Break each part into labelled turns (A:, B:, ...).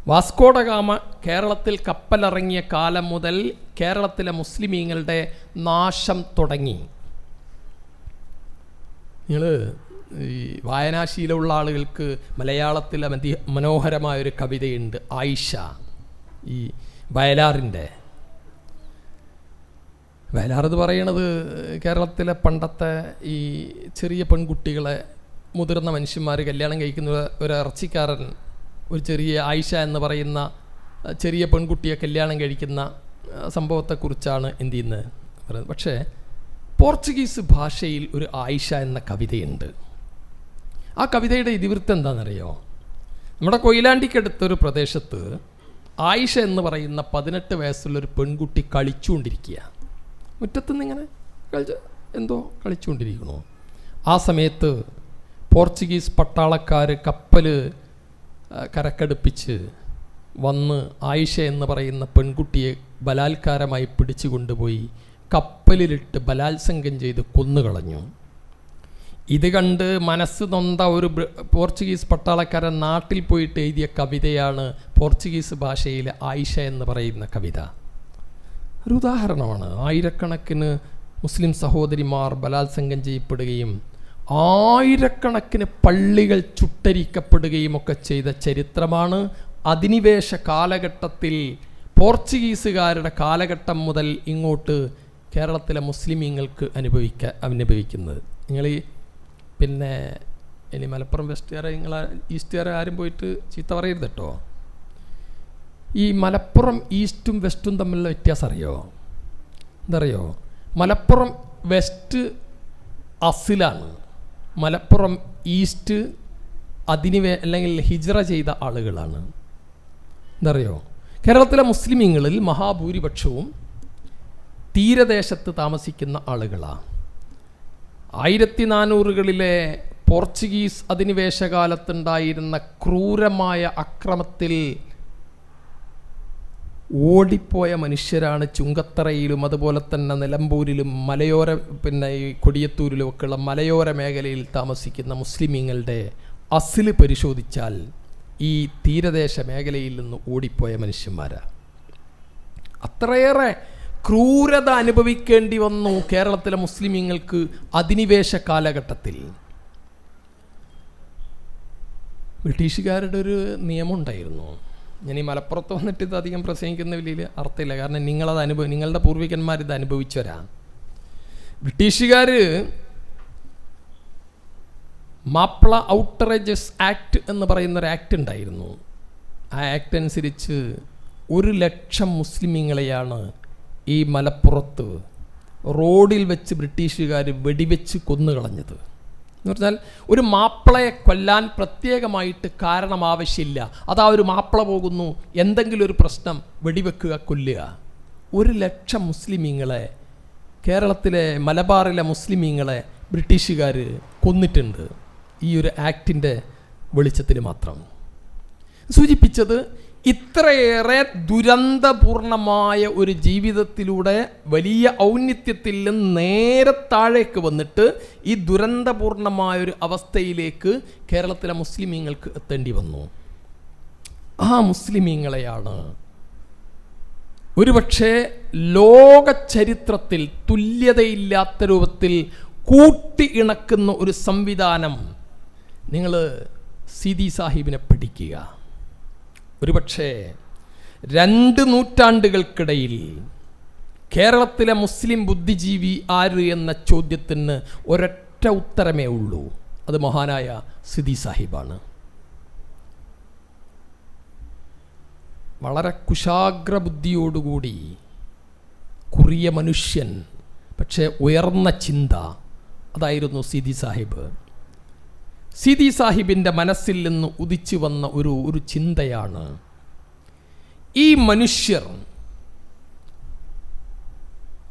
A: Vasco da Gama കേരളത്തിൽ കപ്പലിറങ്ങിയ കാലം മുതൽ കേരളത്തിലെ മുസ്ലിമീങ്ങളുടെ നാശം തുടങ്ങി. നിങ്ങൾ ഈ വായനാശീലമുള്ള ആളുകൾക്ക് മലയാളത്തിലെ മനോഹരമായൊരു കവിതയുണ്ട്, ആയിഷ. ഈ വയലാറിൻ്റെ വയലാറെന്ന് പറയണത് കേരളത്തിലെ പണ്ടത്തെ ഈ ചെറിയ പെൺകുട്ടികളെ മുതിർന്ന മനുഷ്യന്മാർ കല്യാണം കഴിക്കുന്ന ഒരു ഇറച്ചിക്കാരൻ ഒരു ചെറിയ ആയിഷ എന്ന് പറയുന്ന ചെറിയ പെൺകുട്ടിയെ കല്യാണം കഴിക്കുന്ന സംഭവത്തെക്കുറിച്ചാണ് എന്ത് ചെയ്യുന്നത് പറയുന്നത്. പക്ഷേ പോർച്ചുഗീസ് ഭാഷയിൽ ഒരു ആയിഷ എന്ന കവിതയുണ്ട്. ആ കവിതയുടെ ഇതിവൃത്തം എന്താണെന്നറിയോ? നമ്മുടെ കൊയിലാണ്ടിക്കടുത്തൊരു പ്രദേശത്ത് ആയിഷ എന്ന് പറയുന്ന 18 വയസ്സുള്ളൊരു പെൺകുട്ടി കളിച്ചുകൊണ്ടിരിക്കുക. മുറ്റത്തുനിന്ന് ഇങ്ങനെ കളിച്ചുകൊണ്ടിരിക്കണു. ആ സമയത്ത് പോർച്ചുഗീസ് പട്ടാളക്കാർ കപ്പൽ കരക്കടുപ്പിച്ച് വന്ന് ആയിഷ എന്ന് പറയുന്ന പെൺകുട്ടിയെ ബലാത്കാരമായി പിടിച്ചു കൊണ്ടുപോയി കപ്പലിലിട്ട് ബലാത്സംഗം ചെയ്ത് കൊന്നുകളഞ്ഞു. ഇത് കണ്ട് മനസ്സ് നൊന്ത ഒരു പോർച്ചുഗീസ് പട്ടാളക്കാരൻ നാട്ടിൽ പോയിട്ട് എഴുതിയ കവിതയാണ് പോർച്ചുഗീസ് ഭാഷയിലെ ആയിഷ എന്ന് പറയുന്ന കവിത. ഒരു ഉദാഹരണമാണ്. ആയിരക്കണക്കിന് മുസ്ലിം സഹോദരിമാർ ബലാത്സംഗം ചെയ്യപ്പെടുകയും ആയിരക്കണക്കിന് പള്ളികൾ ചുട്ടരിക്കപ്പെടുകയും ഒക്കെ ചെയ്ത ചരിത്രമാണ് അധിനിവേശ കാലഘട്ടത്തിൽ പോർച്ചുഗീസുകാരുടെ കാലഘട്ടം മുതൽ ഇങ്ങോട്ട് കേരളത്തിലെ മുസ്ലിമീങ്ങൾക്ക് അനുഭവിക്കുന്നത്. നിങ്ങൾ പിന്നെ ഇനി മലപ്പുറം വെസ്റ്റുകാരെ നിങ്ങൾ ഈസ്റ്റുകാരെ ആരും പോയിട്ട് ചീത്ത പറയരുത് കേട്ടോ. ഈ മലപ്പുറം ഈസ്റ്റും വെസ്റ്റും തമ്മിലുള്ള വ്യത്യാസം അറിയോ? എന്തറിയോ? മലപ്പുറം വെസ്റ്റ് അസിലാണ്, മലപ്പുറം ഈസ്റ്റ് അല്ലെങ്കിൽ ഹിജ്റ ചെയ്ത ആളുകളാണ്. എന്തറിയോ? കേരളത്തിലെ മുസ്ലിമീങ്ങളിൽ മഹാഭൂരിപക്ഷവും തീരദേശത്ത് താമസിക്കുന്ന ആളുകളാണ്. 1400കളിലെ പോർച്ചുഗീസ് അധിനിവേശകാലത്തുണ്ടായിരുന്ന ക്രൂരമായ അക്രമത്തിൽ ഓടിപ്പോയ മനുഷ്യരാണ് ചുങ്കത്തറയിലും അതുപോലെ തന്നെ നിലമ്പൂരിലും മലയോര ഈ കൊടിയത്തൂരിലും ഒക്കെയുള്ള മലയോര മേഖലയിൽ താമസിക്കുന്ന മുസ്ലിമീങ്ങളുടെ അസില് പരിശോധിച്ചാൽ ഈ തീരദേശ മേഖലയിൽ നിന്ന് ഓടിപ്പോയ മനുഷ്യന്മാരാണ്. അത്രയേറെ ക്രൂരത അനുഭവിക്കേണ്ടി വന്നു കേരളത്തിലെ മുസ്ലിമീങ്ങൾക്ക് അധിനിവേശ കാലഘട്ടത്തിൽ. ബ്രിട്ടീഷുകാരുടെ ഒരു നിയമം ഉണ്ടായിരുന്നു. ഞാൻ ഈ മലപ്പുറത്ത് വന്നിട്ട് ഇത് അധികം പ്രസംഗിക്കുന്ന വലിയ അർത്ഥമില്ല, കാരണം നിങ്ങളുടെ പൂർവികന്മാർ ഇത് അനുഭവിച്ചവരാ. ബ്രിട്ടീഷുകാർ മാപ്പിള ഔട്ടറേജസ് ആക്ട് എന്ന് പറയുന്നൊരു ആക്ട് ഉണ്ടായിരുന്നു. ആ ആക്ട് അനുസരിച്ച് 100,000 മുസ്ലിമീങ്ങളെയാണ് ഈ മലപ്പുറത്ത് റോഡിൽ വെച്ച് ബ്രിട്ടീഷുകാർ വെടിവെച്ച് കൊന്നുകളഞ്ഞത്. എന്ന് പറഞ്ഞാൽ ഒരു മാപ്പിളയെ കൊല്ലാൻ പ്രത്യേകമായിട്ട് കാരണം ആവശ്യമില്ല. അതാ ഒരു മാപ്പിള പോകുന്നു, എന്തെങ്കിലും ഒരു പ്രശ്നം, വെടിവെക്കുക, കൊല്ലുക. 100,000 മുസ്ലിമീങ്ങളെ, കേരളത്തിലെ മലബാറിലെ മുസ്ലിമീങ്ങളെ ബ്രിട്ടീഷുകാർ കൊന്നിട്ടുണ്ട് ഈ ഒരു ആക്ടിൻ്റെ വെളിച്ചത്തിൽ മാത്രം. സൂചിപ്പിച്ചത് ഇത്രയേറെ ദുരന്തപൂർണമായ ഒരു ജീവിതത്തിലൂടെ വലിയ ഔന്നത്യത്തിൽ നിന്ന് നേരെ താഴേക്ക് വന്നിട്ട് ഈ ദുരന്തപൂർണമായൊരു അവസ്ഥയിലേക്ക് കേരളത്തിലെ മുസ്ലിമീങ്ങൾക്ക് എത്തേണ്ടി വന്നു. ആ മുസ്ലിമീങ്ങളെയാണ് ഒരുപക്ഷെ ലോക ചരിത്രത്തിൽ തുല്യതയില്ലാത്ത രൂപത്തിൽ കൂട്ടി ഇണക്കുന്ന ഒരു സംവിധാനം. നിങ്ങൾ സീതി സാഹിബിനെ പഠിക്കുക. ഒരുപക്ഷെ 2 നൂറ്റാണ്ടുകൾക്കിടയിൽ കേരളത്തിലെ മുസ്ലിം ബുദ്ധിജീവി ആര് എന്ന ചോദ്യത്തിന് ഒരൊറ്റ ഉത്തരമേ ഉള്ളൂ. അത് മഹാനായ സീതി സാഹിബാണ്. വളരെ കുശാഗ്ര ബുദ്ധിയോടുകൂടി കുറിയ മനുഷ്യൻ, പക്ഷേ ഉയർന്ന ചിന്ത, അതായിരുന്നു സീതി സാഹിബ്. സീതി സാഹിബിൻ്റെ മനസ്സിൽ നിന്ന് ഉദിച്ചു വന്ന ഒരു ചിന്തയാണ്, ഈ മനുഷ്യർ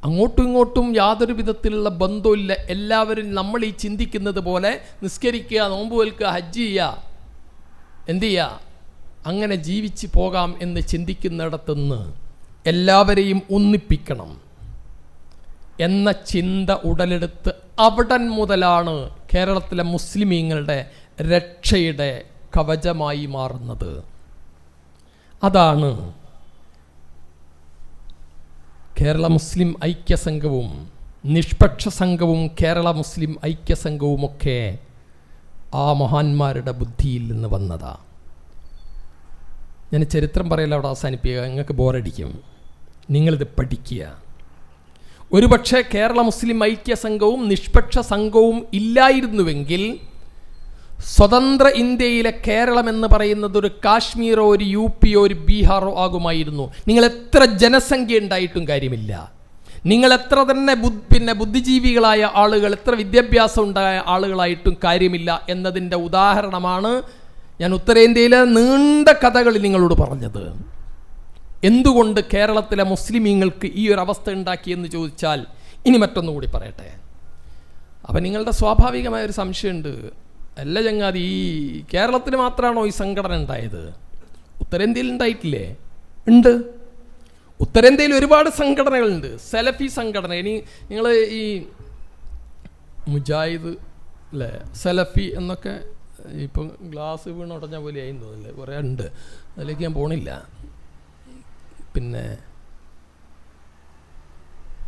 A: അങ്ങോട്ടും ഇങ്ങോട്ടും യാതൊരു വിധത്തിലുള്ള ബന്ധമില്ല, എല്ലാവരും നമ്മൾ ഈ ചിന്തിക്കുന്നത് പോലെ നിസ്കരിക്കുക, നോമ്പ് വെൽക്കുക, ഹജ്ജ് ചെയ്യുക, എന്ത് ചെയ്യുക, അങ്ങനെ ജീവിച്ച് പോകാം എന്ന് ചിന്തിക്കുന്നിടത്തുനിന്ന് എല്ലാവരെയും ഒന്നിപ്പിക്കണം എന്ന ചിന്ത ഉടലെടുത്ത് അവിടൻ മുതലാണ് കേരളത്തിലെ മുസ്ലിമീങ്ങളുടെ രക്ഷയുടെ കവചമായി മാറുന്നത്. അതാണ് കേരള മുസ്ലിം ഐക്യസംഘവും നിഷ്പക്ഷ സംഘവും കേരള മുസ്ലിം ഐക്യസംഘവുമൊക്കെ ആ മഹാന്മാരുടെ ബുദ്ധിയിൽ നിന്ന് വന്നതാ. ഞാൻ ചരിത്രം പറയല അവിടെ അവസാനിപ്പിക്കുക, നിങ്ങൾക്ക് ബോറടിക്കും. നിങ്ങളിത് പഠിക്കുക. ഒരുപക്ഷെ കേരള മുസ്ലിം ഐക്യസംഘവും നിഷ്പക്ഷ സംഘവും ഇല്ലായിരുന്നുവെങ്കിൽ സ്വതന്ത്ര ഇന്ത്യയിലെ കേരളം എന്ന് പറയുന്നത് ഒരു കാശ്മീരോ ഒരു യു പിയോ ഒരു ബീഹാറോ ആകുമായിരുന്നു. നിങ്ങൾ എത്ര ജനസംഖ്യ ഉണ്ടായിട്ടും കാര്യമില്ല. നിങ്ങൾ എത്ര തന്നെ ബുദ്ധിജീവികളായ ആളുകൾ, എത്ര വിദ്യാഭ്യാസം ഉണ്ടായ ആളുകളായിട്ടും കാര്യമില്ല എന്നതിൻ്റെ ഉദാഹരണമാണ് ഞാൻ ഉത്തരേന്ത്യയിലെ നീണ്ട കഥകളിൽ നിങ്ങളോട് പറഞ്ഞത്. എന്തുകൊണ്ട് കേരളത്തിലെ മുസ്ലിമീങ്ങൾക്ക് ഈ ഒരു അവസ്ഥ ഉണ്ടാക്കിയെന്ന് ചോദിച്ചാൽ ഇനി മറ്റൊന്നുകൂടി പറയട്ടെ. അപ്പം നിങ്ങളുടെ സ്വാഭാവികമായൊരു സംശയമുണ്ട്, അല്ല ചങ്ങാതി, ഈ കേരളത്തിൽ മാത്രമാണോ ഈ സംഘടന ഉണ്ടായത്? ഉത്തരേന്ത്യയിൽ ഉണ്ടായിട്ടില്ലേ? ഉണ്ട്. ഉത്തരേന്ത്യയിൽ ഒരുപാട് സംഘടനകളുണ്ട്. സലഫി സംഘടന, ഇനി നിങ്ങൾ ഈ മുജാഹിദ് അല്ലേ, സലഫി എന്നൊക്കെ ഇപ്പം ഗ്ലാസ് വീണ് ഉടഞ്ഞ പോലെ ആയി തോന്നില്ലേ, കുറേ ഉണ്ട്, അതിലേക്ക് ഞാൻ പോണില്ല. പിന്നെ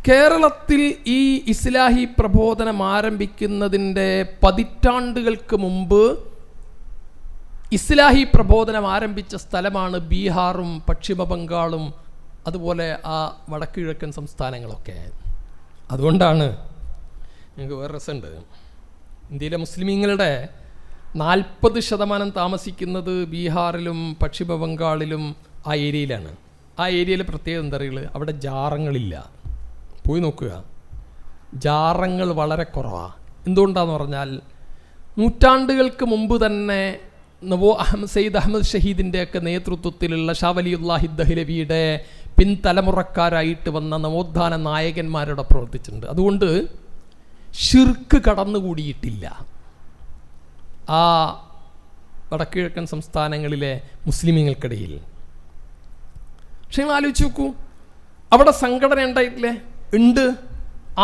A: കേരളത്തിൽ ഈ ഇസ്ലാഹി പ്രബോധനം ആരംഭിക്കുന്നതിൻ്റെ പതിറ്റാണ്ടുകൾക്ക് മുമ്പ് ഇസ്ലാഹി പ്രബോധനം ആരംഭിച്ച സ്ഥലമാണ് ബീഹാറും പശ്ചിമ ബംഗാളും അതുപോലെ ആ വടക്ക് കിഴക്കൻ സംസ്ഥാനങ്ങളൊക്കെ. അതുകൊണ്ടാണ് ഞങ്ങൾക്ക് വേറെ രസമുണ്ട്, ഇന്ത്യയിലെ മുസ്ലിമീങ്ങളുടെ 40% താമസിക്കുന്നത് ബീഹാറിലും പശ്ചിമ ബംഗാളിലും ആ ഏരിയയിലാണ്. ആ ഏരിയയിലെ പ്രത്യേകത എന്താ പറയുക, അവിടെ ജാറങ്ങളില്ല. പോയി നോക്കുക, ജാറങ്ങൾ വളരെ കുറവാണ്. എന്തുകൊണ്ടാണെന്ന് പറഞ്ഞാൽ നൂറ്റാണ്ടുകൾക്ക് മുമ്പ് തന്നെ സയ്യിദ് അഹമ്മദ് ഷഹീദിൻ്റെയൊക്കെ നേതൃത്വത്തിലുള്ള ഷാ വലിയുല്ലാഹി ദഹ്ലവിയുടെ പിൻതലമുറക്കാരായിട്ട് വന്ന നവോത്ഥാന നായകന്മാരോട് പ്രവർത്തിച്ചിട്ടുണ്ട്. അതുകൊണ്ട് ഷിർക്ക് കടന്നുകൂടിയിട്ടില്ല ആ വടക്കിഴക്കൻ സംസ്ഥാനങ്ങളിലെ മുസ്ലിമീങ്ങൾക്കിടയിൽ. പക്ഷെ നിങ്ങൾ ആലോചിച്ച് നോക്കൂ, അവിടെ സംഘടന ഉണ്ടായിട്ടില്ലേ? ഉണ്ട്.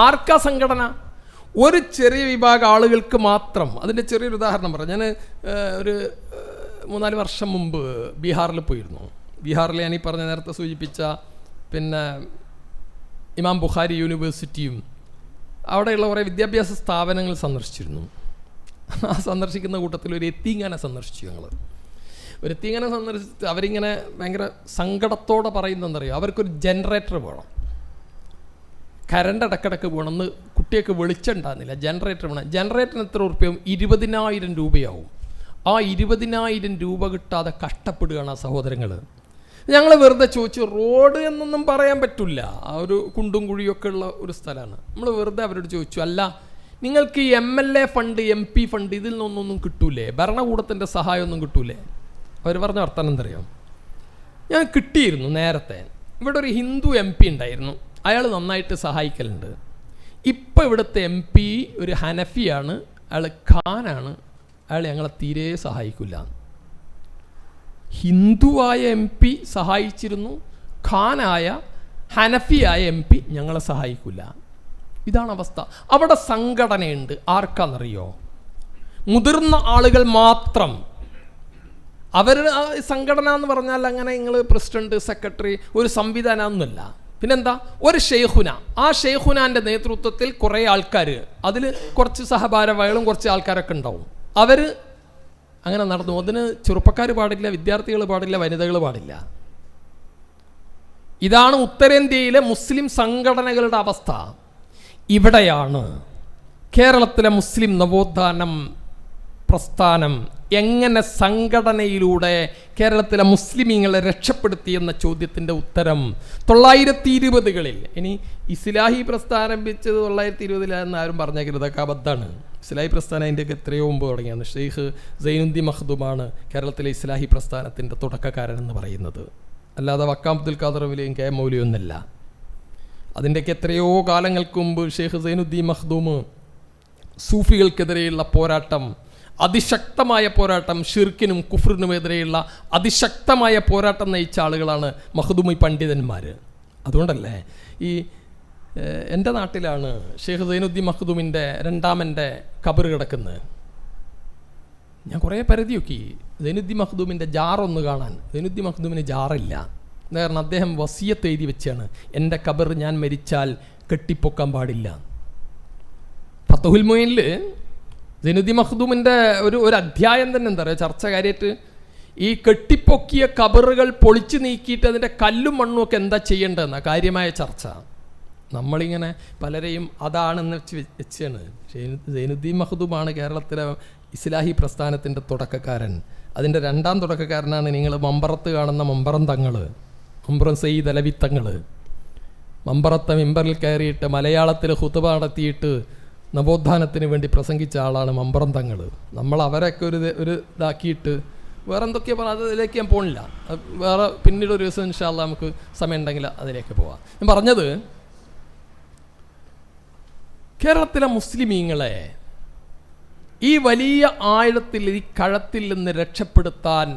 A: ആർക്കാ സംഘടന? ഒരു ചെറിയ വിഭാഗം ആളുകൾക്ക് മാത്രം. അതിൻ്റെ ചെറിയൊരു ഉദാഹരണം പറയാം. ഞാൻ ഒരു 3-4 വർഷം മുമ്പ് ബീഹാറിൽ പോയിരുന്നു. ബീഹാറിൽ ഞാൻ ഈ പറഞ്ഞ നേരത്തെ സൂചിപ്പിച്ച പിന്നെ ഇമാം ബുഖാരി യൂണിവേഴ്സിറ്റിയും അവിടെയുള്ള കുറേ വിദ്യാഭ്യാസ സ്ഥാപനങ്ങൾ സന്ദർശിച്ചിരുന്നു. ആ സന്ദർശിക്കുന്ന കൂട്ടത്തിൽ ഒരു യത്തീംഖാന സന്ദർശിച്ചു ഞങ്ങൾ. ഒരു യത്തീംഖാന സന്ദർശിച്ച് അവരിങ്ങനെ ഭയങ്കര സങ്കടത്തോടെ പറയുന്നതെന്നറിയോ, അവർക്കൊരു ജനറേറ്റർ വേണം, കരണ്ട് ഇടക്കിടക്ക് വേണമെന്ന്. കുട്ടിയൊക്കെ വെളിച്ചുണ്ടാകുന്നില്ല, ജനറേറ്റർ വേണം. ജനറേറ്ററിന് എത്ര രൂപയാവും? 20,000 രൂപയാവും. ആ 20,000 രൂപ കിട്ടാതെ കഷ്ടപ്പെടുകയാണ് ആ സഹോദരങ്ങൾ. ഞങ്ങൾ വെറുതെ ചോദിച്ചു, റോഡ് എന്നൊന്നും പറയാൻ പറ്റില്ല, ആ ഒരു കുണ്ടും കുഴിയൊക്കെ ഉള്ള ഒരു സ്ഥലമാണ്. നമ്മൾ വെറുതെ അവരോട് ചോദിച്ചു, അല്ല നിങ്ങൾക്ക് ഈ MLA ഫണ്ട് MP ഫണ്ട് ഇതിൽ നിന്നൊന്നും കിട്ടൂലേ, ഭരണകൂടത്തിൻ്റെ സഹായമൊന്നും കിട്ടൂലേ? അവർ പറഞ്ഞ വർത്തമാനം എന്തറിയാം, ഞാൻ കിട്ടിയിരുന്നു നേരത്തെ. ഇവിടെ ഒരു ഹിന്ദു MP ഉണ്ടായിരുന്നു, അയാൾ നന്നായിട്ട് സഹായിക്കലുണ്ട്. ഇപ്പം ഇവിടുത്തെ MP ഒരു ഹനഫിയാണ്, അയാൾ ഖാനാണ്, അയാൾ ഞങ്ങളെ തീരെ സഹായിക്കില്ല. ഹിന്ദുവായ MP സഹായിച്ചിരുന്നു, ഖാനായ ഹനഫിയായ MP ഞങ്ങളെ സഹായിക്കില്ല. ഇതാണ് അവസ്ഥ. അവിടെ സംഘടനയുണ്ട്. ആർക്കാണെന്നറിയോ? മുതിർന്ന ആളുകൾ മാത്രം. അവർ സംഘടന എന്ന് പറഞ്ഞാൽ അങ്ങനെ നിങ്ങൾ പ്രസിഡന്റ് സെക്രട്ടറി ഒരു സംവിധാനമൊന്നുമല്ല. പിന്നെന്താ? ഒരു ഷെയ്ഖുന, ആ ഷെയ്ഖുനാൻ്റെ നേതൃത്വത്തിൽ കുറേ ആൾക്കാർ, അതിൽ കുറച്ച് സഹഭാരവാഹികളും കുറച്ച് ആൾക്കാരൊക്കെ ഉണ്ടാവും. അവർ അങ്ങനെ നടന്നു. അതിന് ചെറുപ്പക്കാർ പാടില്ല, വിദ്യാർത്ഥികൾ പാടില്ല, വനിതകൾ പാടില്ല. ഇതാണ് ഉത്തരേന്ത്യയിലെ മുസ്ലിം സംഘടനകളുടെ അവസ്ഥ. ഇവിടെയാണ് കേരളത്തിലെ മുസ്ലിം നവോത്ഥാനം പ്രസ്ഥാനം എങ്ങനെ സംഘടനയിലൂടെ കേരളത്തിലെ മുസ്ലിമീങ്ങളെ രക്ഷപ്പെടുത്തിയെന്ന ചോദ്യത്തിൻ്റെ ഉത്തരം 920കളിൽ. ഇനി ഇസ്ലാഹി പ്രസ്ഥാനം ആരംഭിച്ചത് 920 ആരും പറഞ്ഞേക്കരുത്, അതൊക്കെ അബദ്ധമാണ്. ഇസ്ലാഹി പ്രസ്ഥാനം അതിൻ്റെയൊക്കെ എത്രയോ മുമ്പ് തുടങ്ങിയാണ്. ഷെയ്ഖ് സൈനുദ്ദീൻ മഖ്ദൂമാണ് കേരളത്തിലെ ഇസ്ലാഹി പ്രസ്ഥാനത്തിൻ്റെ തുടക്കക്കാരൻ എന്ന് പറയുന്നത്, അല്ലാതെ വക്കാം അബ്ദുൽ ഖാദർ മൗലവിയും KM മൗലവിയും ഒന്നല്ല. അതിൻ്റെയൊക്കെ എത്രയോ കാലങ്ങൾക്ക് മുമ്പ് ഷെയ്ഖ് സൈനുദ്ദീൻ മഖ്ദൂം സൂഫികൾക്കെതിരെയുള്ള പോരാട്ടം, അതിശക്തമായ പോരാട്ടം, ഷിർക്കിനും കുഫ്റിനുമെതിരെയുള്ള അതിശക്തമായ പോരാട്ടം നയിച്ച ആളുകളാണ് മഖ്ദൂമി പണ്ഡിതന്മാർ. അതുകൊണ്ടല്ലേ ഈ എൻ്റെ നാട്ടിലാണ് ഷെയ്ഖ് സൈനുദ്ദീൻ മഖ്ദൂമിൻ്റെ 2ാമൻ്റെ ഖബർ കിടക്കുന്നത്. ഞാൻ കുറേ പരിധി നോക്കി, സൈനുദ്ദീൻ മഖ്ദൂമിൻ്റെ ജാറൊന്ന് കാണാൻ. സൈനുദ്ദീൻ മഖ്ദൂമിന് ജാറില്ല. കാരണം അദ്ദേഹം വസിയത്ത് എഴുതി വെച്ചാണ്, എൻ്റെ ഖബർ ഞാൻ മരിച്ചാൽ കെട്ടിപ്പൊക്കാൻ പാടില്ല. ഫത്ഹുൽ മുഈനിൽ സൈനുദ്ദീൻ മഖ്ദൂമിൻ്റെ ഒരു അധ്യായം തന്നെ എന്താ പറയുക, ചർച്ച കാര്യമായിട്ട് ഈ കെട്ടിപ്പൊക്കിയ ഖബറുകൾ പൊളിച്ചു നീക്കിയിട്ട് അതിൻ്റെ കല്ലും മണ്ണും ഒക്കെ എന്താ ചെയ്യേണ്ടതെന്ന കാര്യമായ ചർച്ച. നമ്മളിങ്ങനെ പലരെയും അതാണെന്ന് വെച്ചാണ്. സൈനുദ്ദീൻ മഖ്ദൂമാണ് കേരളത്തിലെ ഇസ്ലാഹി പ്രസ്ഥാനത്തിൻ്റെ തുടക്കക്കാരൻ. അതിൻ്റെ രണ്ടാം തുടക്കക്കാരനാണ് നിങ്ങൾ മമ്പറത്ത് കാണുന്ന മമ്പറം തങ്ങൾ, മമ്പറം സയ്യിദ് അലവി തങ്ങൾ. മമ്പറത്തെ മിമ്പറിൽ കയറിയിട്ട് മലയാളത്തിൽ ഖുതുബ നടത്തിയിട്ട് നവോത്ഥാനത്തിന് വേണ്ടി പ്രസംഗിച്ച ആളാണ് മമ്പറം തങ്ങൾ. നമ്മൾ അവരൊക്കെ ഒരു ഇതാക്കിയിട്ട് വേറെ എന്തൊക്കെയോ പറഞ്ഞാൽ അതിലേക്ക് ഞാൻ പോണില്ല. വേറെ പിന്നീട് ഒരു ദിവസം ഇൻഷാ അല്ലാഹ് നമുക്ക് സമയം ഉണ്ടെങ്കിൽ അതിലേക്ക് പോവാം. ഞാൻ പറഞ്ഞത്, കേരളത്തിലെ മുസ്ലിമീങ്ങളെ ഈ വലിയ ആഴത്തിൽ ഈ കഴത്തിൽ നിന്ന് രക്ഷപ്പെടുത്താൻ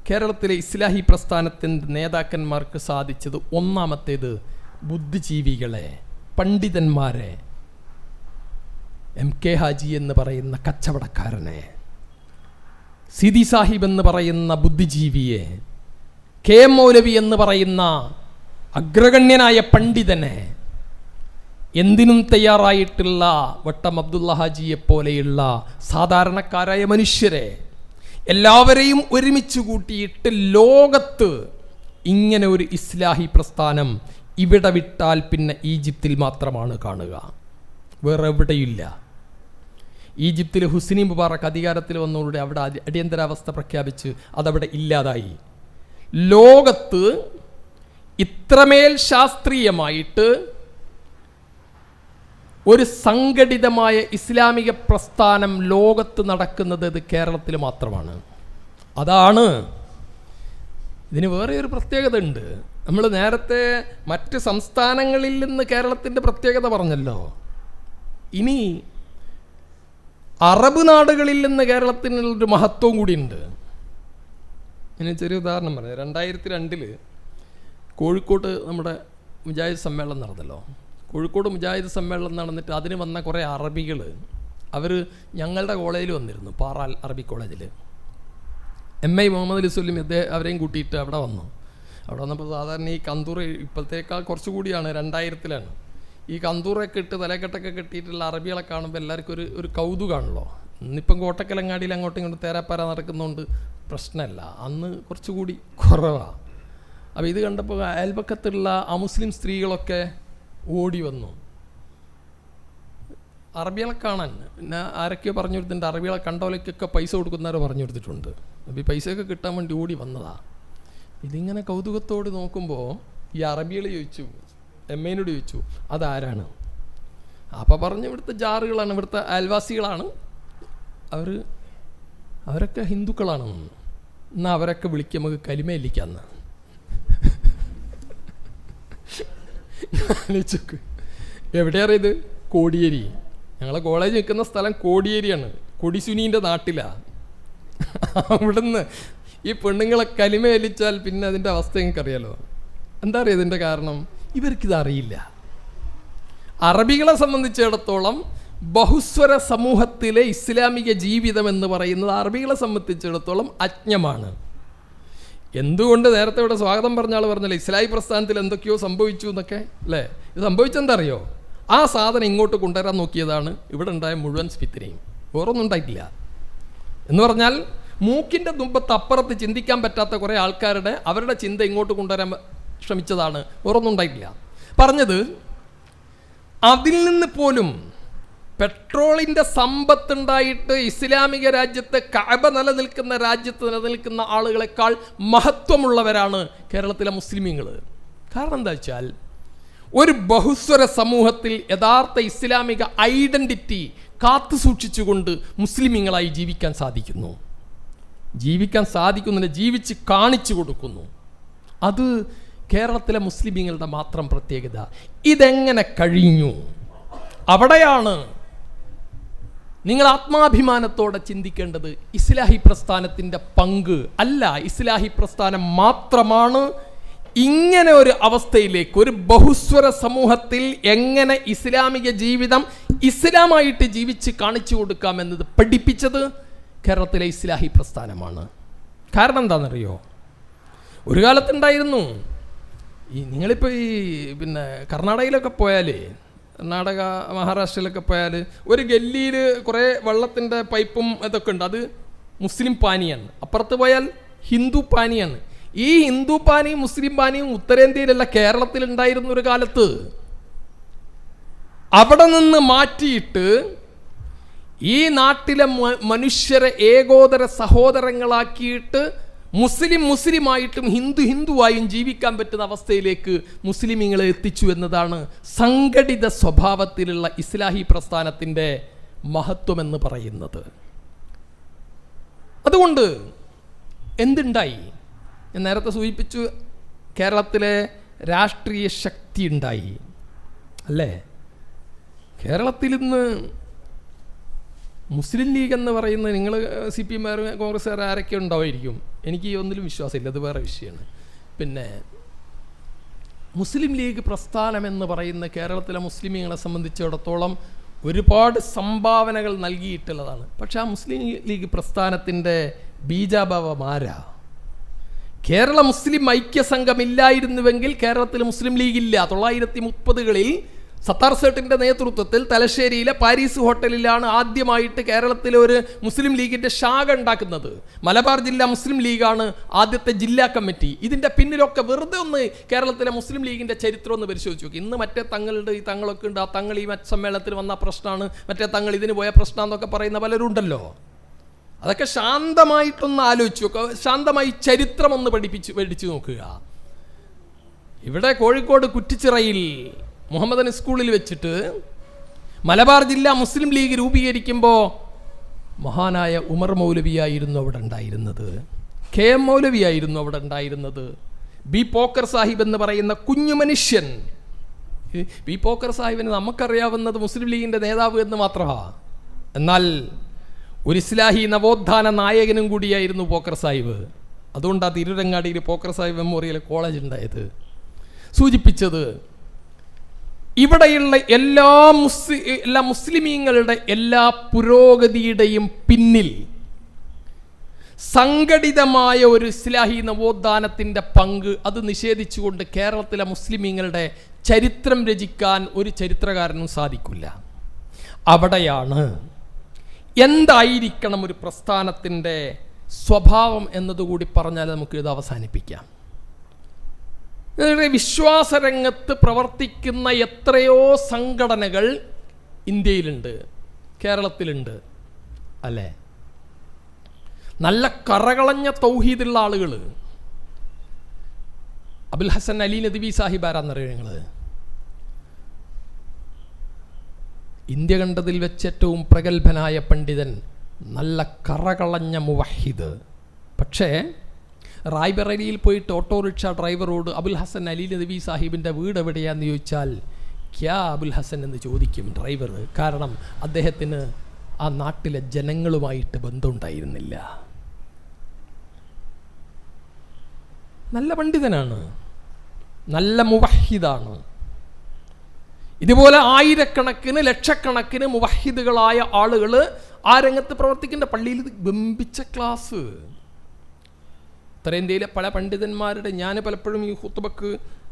A: കേരളത്തിലെ ഇസ്ലാഹി പ്രസ്ഥാനത്തിൻ്റെ നേതാക്കന്മാർക്ക് സാധിച്ചത് ഒന്നാമത്തേത് ബുദ്ധിജീവികളെ, പണ്ഡിതന്മാരെ, MK ഹാജി എന്ന് പറയുന്ന കച്ചവടക്കാരനെ, സിദി സാഹിബ് എന്ന് പറയുന്ന ബുദ്ധിജീവിയെ, KM മൗലവി എന്ന് പറയുന്ന അഗ്രഗണ്യനായ പണ്ഡിതനെ, എന്തിനും തയ്യാറായിട്ടുള്ള വട്ടം അബ്ദുള്ള ഹാജിയെ പോലെയുള്ള സാധാരണക്കാരായ മനുഷ്യരെ എല്ലാവരെയും ഒരുമിച്ച് കൂട്ടിയിട്ട് ലോകത്ത് ഇങ്ങനെ ഒരു ഇസ്ലാഹി പ്രസ്ഥാനം ഇവിടെ വിട്ടാൽ പിന്നെ ഈജിപ്തിൽ മാത്രമാണ് കാണുക, വേറെ എവിടെയില്ല. ഈജിപ്തിൽ ഹുസ്നി മുബാറക്ക് അധികാരത്തിൽ വന്നതോടെ അവിടെ അടിയന്തരാവസ്ഥ പ്രഖ്യാപിച്ച് അതവിടെ ഇല്ലാതായി. ലോകത്ത് ഇത്രമേൽ ശാസ്ത്രീയമായിട്ട് ഒരു സംഘടിതമായ ഇസ്ലാമിക പ്രസ്ഥാനം ലോകത്ത് നടക്കുന്നത് ഇത് കേരളത്തിൽ മാത്രമാണ്. അതാണ് ഇതിന് വേറെ ഒരു പ്രത്യേകത ഉണ്ട്. നമ്മൾ നേരത്തെ മറ്റ് സംസ്ഥാനങ്ങളിൽ നിന്ന് കേരളത്തിൻ്റെ പ്രത്യേകത പറഞ്ഞല്ലോ. ഇനി അറബ് നാടുകളിൽ നിന്ന് കേരളത്തിനുള്ളൊരു മഹത്വം കൂടിയുണ്ട്. ഇനി ചെറിയ ഉദാഹരണം പറയാം. 2002 കോഴിക്കോട്ട് നമ്മുടെ മുജാഹിദ് സമ്മേളനം നടന്നല്ലോ. കോഴിക്കോട് മുജാഹിദ് സമ്മേളനം നടന്നിട്ട് അതിന് വന്ന കുറേ അറബികൾ അവർ ഞങ്ങളുടെ കോളേജിൽ വന്നിരുന്നു, പാറാൽ അറബി കോളേജിൽ. MI മുഹമ്മദ് അലിസ്വല്ലിം അവരെയും കൂട്ടിയിട്ട് അവിടെ വന്നു. അവിടെ വന്നപ്പോൾ സാധാരണ ഈ കന്തൂർ ഇപ്പോഴത്തേക്കാൾ കുറച്ചുകൂടിയാണ്, 2000-ലാണ്. ഈ കന്തൂറൊക്കെ ഇട്ട് തലക്കെട്ടൊക്കെ കെട്ടിയിട്ടുള്ള അറബികളെ കാണുമ്പോൾ എല്ലാവർക്കും ഒരു കൗതുകമാണല്ലോ. ഇന്നിപ്പം കോട്ടക്കലങ്ങാടിയിൽ അങ്ങോട്ടും ഇങ്ങോട്ടും തേരാപ്പാര നടക്കുന്നതുകൊണ്ട് പ്രശ്നമല്ല, അന്ന് കുറച്ചുകൂടി കുറവാണ്. അപ്പോൾ ഇത് കണ്ടപ്പോൾ അയൽപക്കത്തുള്ള അമുസ്ലിം സ്ത്രീകളൊക്കെ ഓടി വന്നു അറബികളെ കാണാൻ. പിന്നെ ആരൊക്കെയോ പറഞ്ഞു കൊടുത്തിട്ടുണ്ട്, അറബികളെ കണ്ടോലേക്കൊക്കെ പൈസ കൊടുക്കുന്നവരെ പറഞ്ഞു കൊടുത്തിട്ടുണ്ട്. അപ്പോൾ ഈ പൈസയൊക്കെ കിട്ടാൻ വേണ്ടി ഓടി വന്നതാണ്. ഇതിങ്ങനെ കൗതുകത്തോട് നോക്കുമ്പോൾ ഈ അറബികൾ ചോദിച്ചു, MIനോട് ചോദിച്ചു, അതാരാണ്? അപ്പോൾ പറഞ്ഞു ഇവിടുത്തെ ജാറുകളാണ്, ഇവിടുത്തെ അയൽവാസികളാണ്, അവരൊക്കെ ഹിന്ദുക്കളാണ്. എന്നാൽ അവരൊക്കെ വിളിക്കുക, നമുക്ക് കലിമയില്ലിക്കാന്ന്. എവിടെയാണ് ഇത്? കോടിയേരി. ഞങ്ങളെ കോളേജ് നിൽക്കുന്ന സ്ഥലം കോടിയേരിയാണ്, കൊടിസുനീൻ്റെ നാട്ടിലാണ്. അവിടുന്ന് ഈ പെണ്ണുങ്ങളെ കലിമയലിച്ചാൽ പിന്നെ അതിൻ്റെ അവസ്ഥ നിങ്ങൾക്കറിയാലോ. എന്താ അറിയാം ഇതിൻ്റെ കാരണം? ഇവർക്കിതറിയില്ല. അറബികളെ സംബന്ധിച്ചിടത്തോളം ബഹുസ്വര സമൂഹത്തിലെ ഇസ്ലാമിക ജീവിതം എന്ന് പറയുന്നത് അറബികളെ സംബന്ധിച്ചിടത്തോളം അജ്ഞമാണ്. എന്തുകൊണ്ട് നേരത്തെ ഇവിടെ സ്വാഗതം പറഞ്ഞ ആൾ പറഞ്ഞല്ലോ, ഇസ്ലാഹി പ്രസ്ഥാനത്തിൽ എന്തൊക്കെയോ സംഭവിച്ചു എന്നൊക്കെ അല്ലേ? ഇത് സംഭവിച്ചെന്താ അറിയോ? ആ സാധനം ഇങ്ങോട്ട് കൊണ്ടുവരാൻ നോക്കിയതാണ് ഇവിടെ ഉണ്ടായ മുഴുവൻ സ്പിത്തിനെയും. വേറൊന്നും ഉണ്ടായിട്ടില്ല. എന്ന് പറഞ്ഞാൽ മൂക്കിൻ്റെ തുമ്പത്ത് അപ്പുറത്ത് ചിന്തിക്കാൻ പറ്റാത്ത കുറേ ആൾക്കാരുടെ അവരുടെ ചിന്ത ഇങ്ങോട്ട് കൊണ്ടുവരാൻ ശ്രമിച്ചതാണ്, വേറൊന്നും ഉണ്ടായിട്ടില്ല. പറഞ്ഞത് അതിൽ നിന്ന് പോലും പെട്രോളിൻ്റെ സമ്പത്തുണ്ടായിട്ട് ഇസ്ലാമിക രാജ്യത്ത് കഅബ നിലനിൽക്കുന്ന രാജ്യത്ത് നിലനിൽക്കുന്ന ആളുകളെക്കാൾ മഹത്വമുള്ളവരാണ് കേരളത്തിലെ മുസ്ലിമീങ്ങൾ. കാരണം എന്താ വെച്ചാൽ ഒരു ബഹുസ്വര സമൂഹത്തിൽ യഥാർത്ഥ ഇസ്ലാമിക ഐഡൻറ്റിറ്റി കാത്തു സൂക്ഷിച്ചുകൊണ്ട് മുസ്ലിമീങ്ങളായി ജീവിക്കാൻ സാധിക്കുന്നില്ല, ജീവിച്ച് കാണിച്ചു കൊടുക്കുന്നു. അത് കേരളത്തിലെ മുസ്ലിമീങ്ങളുടെ മാത്രം പ്രത്യേകത. ഇതെങ്ങനെ കഴിഞ്ഞു? അവിടെയാണ് നിങ്ങൾ ആത്മാഭിമാനത്തോടെ ചിന്തിക്കേണ്ടത്. ഇസ്ലാഹി പ്രസ്ഥാനത്തിൻ്റെ പങ്ക് അല്ല, ഇസ്ലാഹി പ്രസ്ഥാനം മാത്രമാണ് ഇങ്ങനെ ഒരു അവസ്ഥയിലേക്ക്, ഒരു ബഹുസ്വര സമൂഹത്തിൽ എങ്ങനെ ഇസ്ലാമിക ജീവിതം ഇസ്ലാമായിട്ട് ജീവിച്ച് കാണിച്ചു കൊടുക്കാമെന്നത് പഠിപ്പിച്ചത് കേരളത്തിലെ ഇസ്ലാഹി പ്രസ്ഥാനമാണ്. കാരണം എന്താണെന്നറിയോ? ഒരു കാലത്തുണ്ടായിരുന്നു. നിങ്ങളിപ്പോൾ പിന്നെ കർണാടകയിലൊക്കെ പോയാൽ, കർണാടക മഹാരാഷ്ട്രയിലൊക്കെ പോയാൽ ഒരു ഗല്ലിയിൽ കുറേ വെള്ളത്തിൻ്റെ പൈപ്പും ഇതൊക്കെ ഉണ്ട്. അത് മുസ്ലിം പാനിയാണ്. അപ്പുറത്ത് പോയാൽ ഹിന്ദു പാനിയാണ്. ഈ ഹിന്ദു പാനിയും മുസ്ലിം പാനിയും ഉത്തരേന്ത്യയിലല്ല, കേരളത്തിലുണ്ടായിരുന്ന ഒരു കാലത്ത്. അവിടെ നിന്ന് മാറ്റിയിട്ട് ഈ നാട്ടിലെ മനുഷ്യരെ ഏകോദര സഹോദരങ്ങളാക്കിയിട്ട് മുസ്ലിമായിട്ടും ഹിന്ദുവായും ജീവിക്കാൻ പറ്റുന്ന അവസ്ഥയിലേക്ക് മുസ്ലിമീങ്ങളെ എത്തിച്ചു എന്നതാണ് സംഘടിത സ്വഭാവത്തിലുള്ള ഇസ്ലാഹി പ്രസ്ഥാനത്തിൻ്റെ മഹത്വമെന്ന് പറയുന്നത്. അതുകൊണ്ട് എന്തുണ്ടായി? ഞാൻ നേരത്തെ സൂചിപ്പിച്ചു, കേരളത്തിലെ രാഷ്ട്രീയ ശക്തി ഉണ്ടായി അല്ലേ? കേരളത്തിൽ ഇന്ന് മുസ്ലിം ലീഗ് എന്ന് പറയുന്നത്, നിങ്ങൾ CPM കോൺഗ്രസ്സുകാർ ആരൊക്കെ ഉണ്ടാവുമായിരിക്കും, എനിക്ക് ഒന്നിലും വിശ്വാസമില്ല, അത് വേറെ വിഷയമാണ്. പിന്നെ മുസ്ലിം ലീഗ് പ്രസ്ഥാനം എന്ന് പറയുന്ന കേരളത്തിലെ മുസ്ലിമീങ്ങളെ സംബന്ധിച്ചിടത്തോളം ഒരുപാട് സംഭാവനകൾ നൽകിയിട്ടുള്ളതാണ്. പക്ഷേ ആ മുസ്ലിം ലീഗ് പ്രസ്ഥാനത്തിൻ്റെ ബീജാഭാവം ആരാ? കേരള മുസ്ലിം ഐക്യസംഘം ഇല്ലായിരുന്നുവെങ്കിൽ കേരളത്തിൽ മുസ്ലിം ലീഗ് ഇല്ല. 1930കളിൽ സത്താർ സേട്ടിൻ്റെ നേതൃത്വത്തിൽ തലശ്ശേരിയിലെ പാരീസ് ഹോട്ടലിലാണ് ആദ്യമായിട്ട് കേരളത്തിലെ ഒരു മുസ്ലിം ലീഗിൻ്റെ ശാഖ ഉണ്ടാക്കുന്നത്. മലബാർ ജില്ലാ മുസ്ലിം ലീഗാണ് ആദ്യത്തെ ജില്ലാ കമ്മിറ്റി. ഇതിൻ്റെ പിന്നിലൊക്കെ വെറുതെ ഒന്ന് കേരളത്തിലെ മുസ്ലിം ലീഗിൻ്റെ ചരിത്രം ഒന്ന് പരിശോധിച്ച് നോക്കി. ഇന്ന് മറ്റേ തങ്ങളുണ്ട്, ഈ തങ്ങളൊക്കെ ഉണ്ട്, ആ തങ്ങൾ ഈ മറ്റ് സമ്മേളനത്തിൽ വന്ന പ്രശ്നമാണ്, മറ്റേ തങ്ങൾ ഇതിന് പോയ പ്രശ്നമെന്നൊക്കെ പറയുന്ന പലരും ഉണ്ടല്ലോ. അതൊക്കെ ശാന്തമായിട്ടൊന്ന് ആലോചിച്ച് നോക്കുക, ശാന്തമായി ചരിത്രം ഒന്ന് പഠിച്ചു നോക്കുക. ഇവിടെ കോഴിക്കോട് കുറ്റിച്ചിറയിൽ മുഹമ്മദൻ സ്കൂളിൽ വെച്ചിട്ട് മലബാർ ജില്ലാ മുസ്ലിം ലീഗ് രൂപീകരിക്കുമ്പോൾ മഹാനായ ഉമർ മൗലവിയായിരുന്നു അവിടെ ഉണ്ടായിരുന്നത്, KM മൗലവിയായിരുന്നു അവിടെ ഉണ്ടായിരുന്നത്. ബി പോക്കർ സാഹിബ് എന്ന് പറയുന്ന കുഞ്ഞു മനുഷ്യൻ. ബി പോക്കർ സാഹിബിന് നമുക്കറിയാവുന്നത് മുസ്ലിം ലീഗിൻ്റെ നേതാവ് എന്ന് മാത്രമാണ്. എന്നാൽ ഒരു ഇസ്ലാഹി നവോത്ഥാന നായകനും കൂടിയായിരുന്നു പോക്കർ സാഹിബ്. അതുകൊണ്ടാണ് തിരൂരങ്ങാടിയിൽ പോക്കർ സാഹിബ് മെമ്മോറിയൽ കോളേജ് ഉണ്ടായത്. സൂചിപ്പിച്ചത് ഇവിടെയുള്ള എല്ലാ മുസ്ലിമീങ്ങളുടെ എല്ലാ പുരോഗതിയുടെയും പിന്നിൽ സംഘടിതമായ ഒരു ഇസ്ലാഹി നവോത്ഥാനത്തിൻ്റെ പങ്ക് അത് നിഷേധിച്ചുകൊണ്ട് കേരളത്തിലെ മുസ്ലിമീങ്ങളുടെ ചരിത്രം രചിക്കാൻ ഒരു ചരിത്രകാരനും സാധിക്കില്ല. അവിടെയാണ് എന്തായിരിക്കണം ഒരു പ്രസ്ഥാനത്തിൻ്റെ സ്വഭാവം എന്നതുകൂടി പറഞ്ഞാൽ നമുക്ക് ഇത് അവസാനിപ്പിക്കാം. വിശ്വാസരംഗത്ത് പ്രവർത്തിക്കുന്ന എത്രയോ സംഘടനകൾ ഇന്ത്യയിലുണ്ട്, കേരളത്തിലുണ്ട് അല്ലേ? നല്ല കറകളഞ്ഞ തൗഹീദുള്ള ആളുകൾ. അബുൽ ഹസൻ അലി നദ്വി സാഹിബ് ആരാന്നറിയോ നിങ്ങൾ? ഇന്ത്യ കണ്ടതിൽ വെച്ച് ഏറ്റവും പ്രഗത്ഭനായ പണ്ഡിതൻ, നല്ല കറകളഞ്ഞ മുവഹിദ്. പക്ഷേ റായ്ബറേലിയിൽ പോയിട്ട് ഓട്ടോറിക്ഷ ഡ്രൈവറോട് അബുൽ ഹസൻ അലി നദ്വി സാഹിബിൻ്റെ വീട് എവിടെയാന്ന് ചോദിച്ചാൽ ക്യാ അബുൽ ഹസൻ എന്ന് ചോദിക്കും ഡ്രൈവർ. കാരണം അദ്ദേഹത്തിന് ആ നാട്ടിലെ ജനങ്ങളുമായിട്ട് ബന്ധമുണ്ടായിരുന്നില്ല. നല്ല പണ്ഡിതനാണ്, നല്ല മുവഹിദാണ്. ഇതുപോലെ ആയിരക്കണക്കിന് ലക്ഷക്കണക്കിന് മുവഹിദുകളായ ആളുകൾ ആ രംഗത്ത് പ്രവർത്തിക്കേണ്ട. പള്ളിയിൽ ബംബിച്ച ക്ലാസ്. ഉത്തരേന്ത്യയിലെ പല പണ്ഡിതന്മാരുടെ, ഞാൻ പലപ്പോഴും ഈ ഖുത്ബക്ക്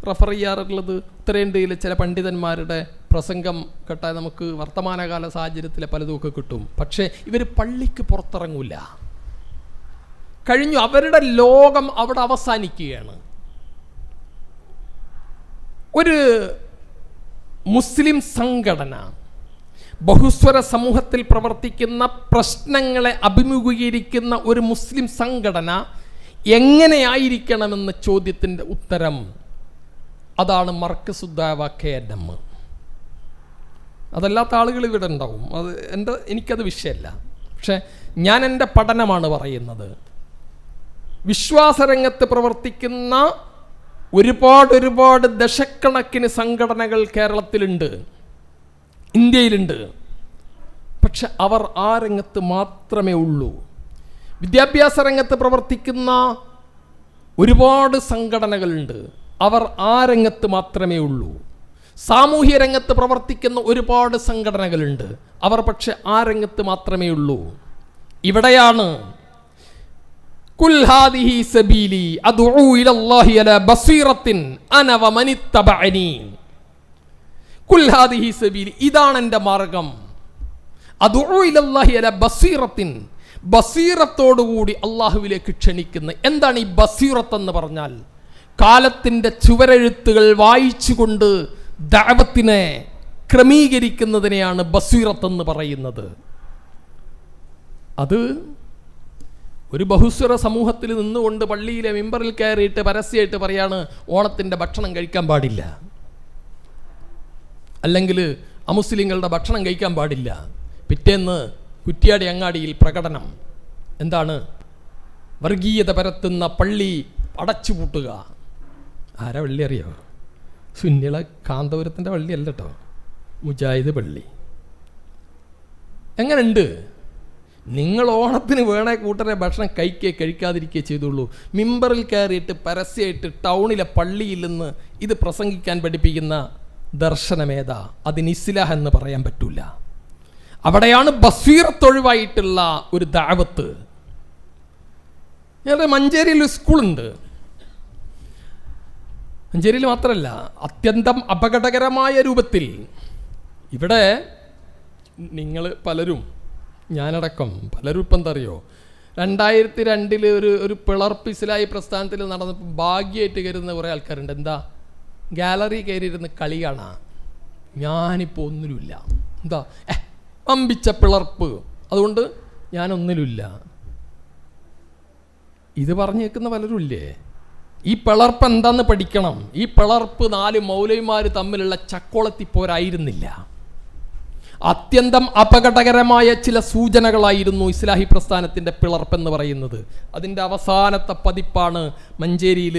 A: റെഫർ ചെയ്യാറുള്ളത് ഉത്തരേന്ത്യയിലെ ചില പണ്ഡിതന്മാരുടെ പ്രസംഗം കേട്ടാൽ നമുക്ക് വർത്തമാനകാല സാഹചര്യത്തിലെ പലതുമൊക്കെ കിട്ടും. പക്ഷേ ഇവർ പള്ളിക്ക് പുറത്തിറങ്ങൂല. കഴിഞ്ഞു, അവരുടെ ലോകം അവിടെ അവസാനിക്കുകയാണ്. ഒരു മുസ്ലിം സംഘടന ബഹുസ്വര സമൂഹത്തിൽ പ്രവർത്തിക്കുന്ന പ്രശ്നങ്ങളെ അഭിമുഖീകരിക്കുന്ന ഒരു മുസ്ലിം സംഘടന എങ്ങനെയായിരിക്കണമെന്ന ചോദ്യത്തിൻ്റെ ഉത്തരം അതാണ് മർക്കസുദ്ദാവ KNM. അതല്ലാത്ത ആളുകൾ ഇവിടെ ഉണ്ടാവും, എനിക്കത് വിഷയമല്ല. പക്ഷെ ഞാൻ എൻ്റെ പഠനമാണ് പറയുന്നത്. വിശ്വാസരംഗത്ത് പ്രവർത്തിക്കുന്ന ഒരുപാട് ദശക്കണക്കിന് സംഘടനകൾ കേരളത്തിലുണ്ട്, ഇന്ത്യയിലുണ്ട്. പക്ഷെ അവർ ആ രംഗത്ത് മാത്രമേ ഉള്ളൂ. വിദ്യാഭ്യാസ രംഗത്ത് പ്രവർത്തിക്കുന്ന ഒരുപാട് സംഘടനകളുണ്ട്, അവർ ആ രംഗത്ത് മാത്രമേ ഉള്ളൂ. സാമൂഹ്യ രംഗത്ത് പ്രവർത്തിക്കുന്ന ഒരുപാട് സംഘടനകളുണ്ട്, അവർ പക്ഷെ ആ രംഗത്ത് മാത്രമേ ഉള്ളൂ. ഇവിടെയാണ് കുൽ ഹാദിഹി സബീലി അദ്ഉ ഇലല്ലാഹി അലാ ബസീറത്തിൻ അന വമനിത്തബഅനി. കുൽ ഹാദിഹി സബീലി, ഇതാണ് എൻ്റെ മാർഗം. അദ്ഉ ഇലല്ലാഹി അലാ ബസീറത്തിൻ, ബസീറത്തോടുകൂടി അള്ളാഹുവിലേക്ക് ക്ഷണിക്കുന്ന. എന്താണ് ഈ ബസീറത്ത് എന്ന് പറഞ്ഞാൽ? കാലത്തിൻ്റെ ചുവരെഴുത്തുകൾ വായിച്ചുകൊണ്ട് ദഅവത്തിനെ ക്രമീകരിക്കുന്നതിനെയാണ് ബസീറത്ത് എന്ന് പറയുന്നത്. അത് ഒരു ബഹുസ്വര സമൂഹത്തിൽ നിന്നുകൊണ്ട് പള്ളിയിലെ മിമ്പറിൽ കയറിയിട്ട് പരസ്യമായിട്ട് പറയാണ് ഓണത്തിൻ്റെ ഭക്ഷണം കഴിക്കാൻ പാടില്ല, അല്ലെങ്കിൽ അമുസ്ലിങ്ങളുടെ ഭക്ഷണം കഴിക്കാൻ പാടില്ല. പിറ്റേന്ന് കുറ്റ്യാടി അങ്ങാടിയിൽ പ്രകടനം. എന്താണ്? വർഗീയത പരത്തുന്ന പള്ളി അടച്ചുപൂട്ടുക. ആരാ പള്ളി അറിയോ? സുന്നികളെ കാന്തപുരത്തിൻ്റെ പള്ളി അല്ല കേട്ടോ, മുജാഹിദ് പള്ളി. എങ്ങനെയുണ്ട്? നിങ്ങൾ ഓണത്തിന് വേണേ കൂട്ടരെ ഭക്ഷണം കഴിക്കാതിരിക്കുക ചെയ്തുള്ളൂ. മിമ്പറിൽ കയറിയിട്ട് പരസ്യമായിട്ട് ടൗണിലെ പള്ളിയിൽ നിന്ന് ഇത് പ്രസംഗിക്കാൻ പഠിപ്പിക്കുന്ന ദർശനമേതാ? അതിന് ഇസ്ലാഹ് എന്ന് പറയാൻ പറ്റൂല. അവിടെയാണ് ബസീറത്തൊഴിവായിട്ടുള്ള ഒരു ദഅവത്ത്. ഞങ്ങളുടെ മഞ്ചേരിയിൽ ഒരു സ്കൂളുണ്ട്. മഞ്ചേരിയിൽ മാത്രമല്ല, അത്യന്തം അപകടകരമായ രൂപത്തിൽ ഇവിടെ നിങ്ങൾ പലരും, ഞാനടക്കം പലരും ഇപ്പം എന്താ അറിയോ, 2002 ഒരു പിളർപ്പ് ഇസ്ലാഹി പ്രസ്ഥാനത്തിൽ നടന്നപ്പോൾ ഭാഗ്യമായിട്ട് കയറുന്ന കുറേ ആൾക്കാരുണ്ട്. എന്താ? ഗാലറി കയറിയിരുന്ന് കളി കാണാം. ഞാനിപ്പോൾ ഒന്നിലുമില്ല. എന്താ? അമ്പിച്ച പിളർപ്പ്, അതുകൊണ്ട് ഞാനൊന്നിലുമില്ല. ഇത് പറഞ്ഞു കേൾക്കുന്ന പലരും ഇല്ലേ? ഈ പിളർപ്പ് എന്താന്ന് പഠിക്കണം. ഈ പിളർപ്പ് 4 മൗലവിമാർ തമ്മിലുള്ള ചക്കോളത്തിപ്പോരായിരുന്നില്ല. അത്യന്തം അപകടകരമായ ചില സൂചനകളായിരുന്നു ഇസ്ലാഹി പ്രസ്ഥാനത്തിൻ്റെ പിളർപ്പെന്ന് പറയുന്നത്. അതിൻ്റെ അവസാനത്തെ പതിപ്പാണ് മഞ്ചേരിയിൽ,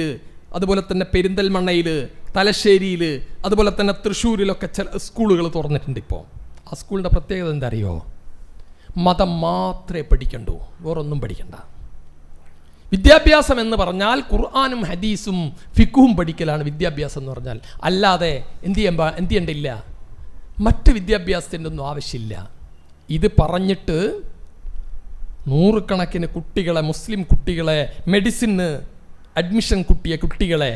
A: അതുപോലെ തന്നെ പെരിന്തൽമണ്ണയിൽ, തലശ്ശേരിയിൽ, അതുപോലെ തന്നെ തൃശ്ശൂരിലൊക്കെ ചില സ്കൂളുകൾ തുറന്നിട്ടുണ്ട് ഇപ്പോൾ. ആ സ്കൂളിൻ്റെ പ്രത്യേകത എന്താ അറിയോ? മതം മാത്രമേ പഠിക്കണ്ടൂ, വേറൊന്നും പഠിക്കണ്ട. വിദ്യാഭ്യാസം എന്ന് പറഞ്ഞാൽ ഖുർആനും ഹദീസും ഫിഖും പഠിക്കലാണ് വിദ്യാഭ്യാസം എന്ന് പറഞ്ഞാൽ. അല്ലാതെ എന്ത് ചെയ്യണ്ടില്ല, മറ്റ് വിദ്യാഭ്യാസത്തിൻ്റെ ഒന്നും ആവശ്യമില്ല. ഇത് പറഞ്ഞിട്ട് നൂറുകണക്കിന് കുട്ടികളെ, മുസ്ലിം കുട്ടികളെ, മെഡിസിന് അഡ്മിഷൻ കിട്ടിയ കുട്ടികളെ,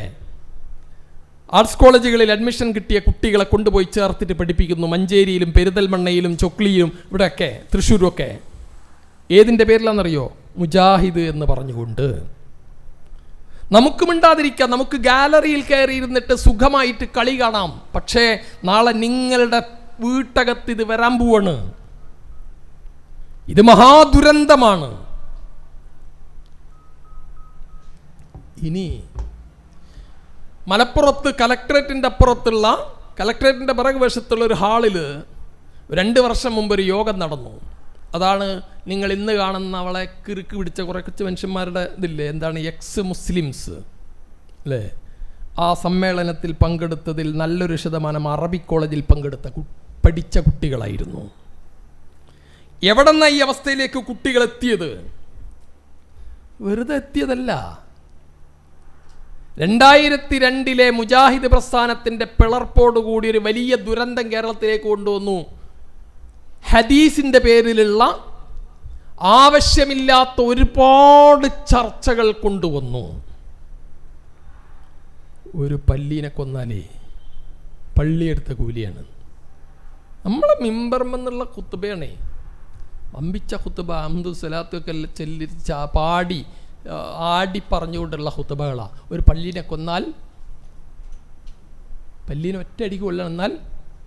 A: ആർട്സ് കോളേജുകളിൽ അഡ്മിഷൻ കിട്ടിയ കുട്ടികളെ കൊണ്ടുപോയി ചേർത്തിട്ട് പഠിപ്പിക്കുന്നു. മഞ്ചേരിയിലും പെരിന്തൽമണ്ണയിലും ചൊക്ലിയിലും ഇവിടെയൊക്കെ തൃശ്ശൂരുമൊക്കെ. ഏതിൻ്റെ പേരിലാണെന്നറിയോ? മുജാഹിദ് എന്ന് പറഞ്ഞുകൊണ്ട്. നമുക്ക് മിണ്ടാതിരിക്കാം, നമുക്ക് ഗാലറിയിൽ കയറിയിരുന്നിട്ട് സുഖമായിട്ട് കളി കാണാം. പക്ഷേ നാളെ നിങ്ങളുടെ വീട്ടകത്ത് ഇത് വരാൻ പോവാണ്. ഇത് മഹാദുരന്തമാണ്. ഇനി മലപ്പുറത്ത് കലക്ട്രേറ്റിൻ്റെ പിറകു വശത്തുള്ള ഒരു ഹാളിൽ 2 വർഷം മുമ്പ് ഒരു യോഗം നടന്നു. അതാണ് നിങ്ങൾ ഇന്ന് കാണുന്ന അവളെ കിറുക്ക് പിടിച്ച കുറച്ച് മനുഷ്യന്മാരുടെ ഇതില്ലേ, എന്താണ്, എക്സ് മുസ്ലിംസ് അല്ലേ? ആ സമ്മേളനത്തിൽ പങ്കെടുത്തതിൽ നല്ലൊരു ശതമാനം അറബിക് കോളേജിൽ പഠിച്ച കുട്ടികളായിരുന്നു. എവിടെ നിന്നാണ് ഈ അവസ്ഥയിലേക്ക് കുട്ടികൾ എത്തിയത്? വെറുതെ എത്തിയതല്ല. 2002 മുജാഹിദ് പ്രസ്ഥാനത്തിൻ്റെ പിളർപ്പോടുകൂടി ഒരു വലിയ ദുരന്തം കേരളത്തിലേക്ക് കൊണ്ടുവന്നു. ഹദീസിൻ്റെ പേരിലുള്ള ആവശ്യമില്ലാത്ത ഒരുപാട് ചർച്ചകൾ കൊണ്ടുവന്നു. ഒരു പല്ലീനെ കൊന്നാലേ പള്ളിയെടുത്ത കൂലിയാണ്. നമ്മളെ മിമ്പർമെന്നുള്ള ഖുത്ബയാണേ, അമ്പിച്ച ഖുത്ബ, അഹമ്മദ് സ്വലാത്തൊക്കെ പാടി ആടി പറഞ്ഞുകൊണ്ടുള്ള ഖുത്ബകളാണ്. ഒരു പള്ളീനെ കൊന്നാൽ, പല്ലീനെ ഒറ്റയടിക്ക് കൊല്ലണം, എന്നാൽ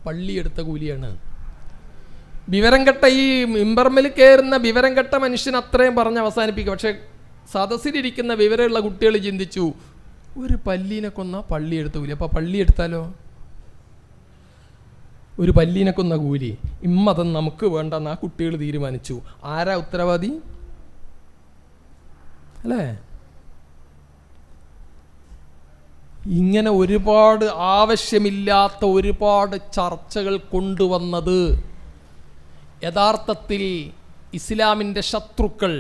A: പള്ളിയെടുത്ത കൂലിയാണ്. വിവരം കെട്ട ഈ മിമ്പർമിൽ കയറുന്ന വിവരം കെട്ട മനുഷ്യൻ അത്രയും പറഞ്ഞ് അവസാനിപ്പിക്കുക. പക്ഷേ സദസ്സിലിരിക്കുന്ന വിവരമുള്ള കുട്ടികൾ ചിന്തിച്ചു, ഒരു പല്ലീനെ കൊന്ന പള്ളിയെടുത്ത കൂലി, അപ്പോൾ പള്ളിയെടുത്താലോ? ഒരു പല്ലീനെ കൊന്ന കൂലി, ഇമ്മതം നമുക്ക് വേണ്ടെന്ന് ആ കുട്ടികൾ തീരുമാനിച്ചു. ആരാ ഉത്തരവാദി? അല്ലേ? ഇങ്ങനെ ഒരുപാട് ആവശ്യമില്ലാത്ത ഒരുപാട് ചർച്ചകൾ കൊണ്ടുവന്നത് യഥാർത്ഥത്തിൽ ഇസ്ലാമിൻ്റെ ശത്രുക്കൾ.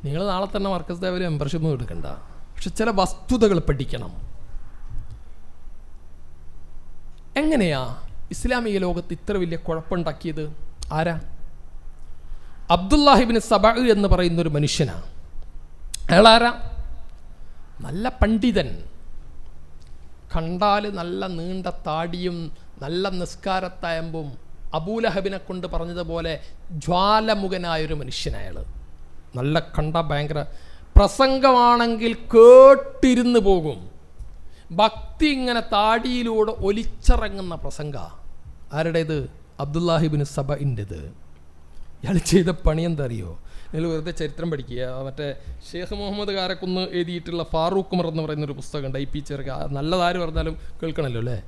A: നിങ്ങൾ നാളെ തന്നെ മർക്കസ് ദേവര് മെമ്പർഷിപ്പ് എടുക്കണ്ട, പക്ഷെ ചില വസ്തുതകൾ പഠിക്കണം. എങ്ങനെയാ ഇസ്ലാമിക ലോകത്ത് ഇത്ര വലിയ കുഴപ്പമുണ്ടാക്കിയത്? ആരാ? അബ്ദുല്ലാഹിബിൻ സബ എന്ന് പറയുന്നൊരു മനുഷ്യനാണ്. അയാളാരാ? നല്ല പണ്ഡിതൻ, കണ്ടാൽ നല്ല നീണ്ട താടിയും നല്ല നിസ്കാരത്തയമ്പും, അബൂലഹബിനെ കൊണ്ട് പറഞ്ഞതുപോലെ ജ്വാലമുഖനായൊരു മനുഷ്യനയാൾ. നല്ല കണ്ട ഭയങ്കര പ്രസംഗമാണെങ്കിൽ കേട്ടിരുന്ന് പോകും. ഭക്തി ഇങ്ങനെ താടിയിലൂടെ ഒലിച്ചിറങ്ങുന്ന പ്രസംഗ. ആരുടേത്? അബ്ദുല്ലാഹിബിൻ സബഇൻ്റെത്. ഇയാൾ ചെയ്ത പണി എന്താ അറിയോ? നിങ്ങൾ വെറുതെ ചരിത്രം പഠിക്കുക. മറ്റേ ഷേഖ് മുഹമ്മദ് കാരക്കുന്ന് എഴുതിയിട്ടുള്ള ഫാറൂഖ് ഉമർ എന്ന് പറയുന്നൊരു പുസ്തകമുണ്ട്. ഐ പി ചെറുക്ക, നല്ലതാര് പറഞ്ഞാലും കേൾക്കണമല്ലോ അല്ലേ?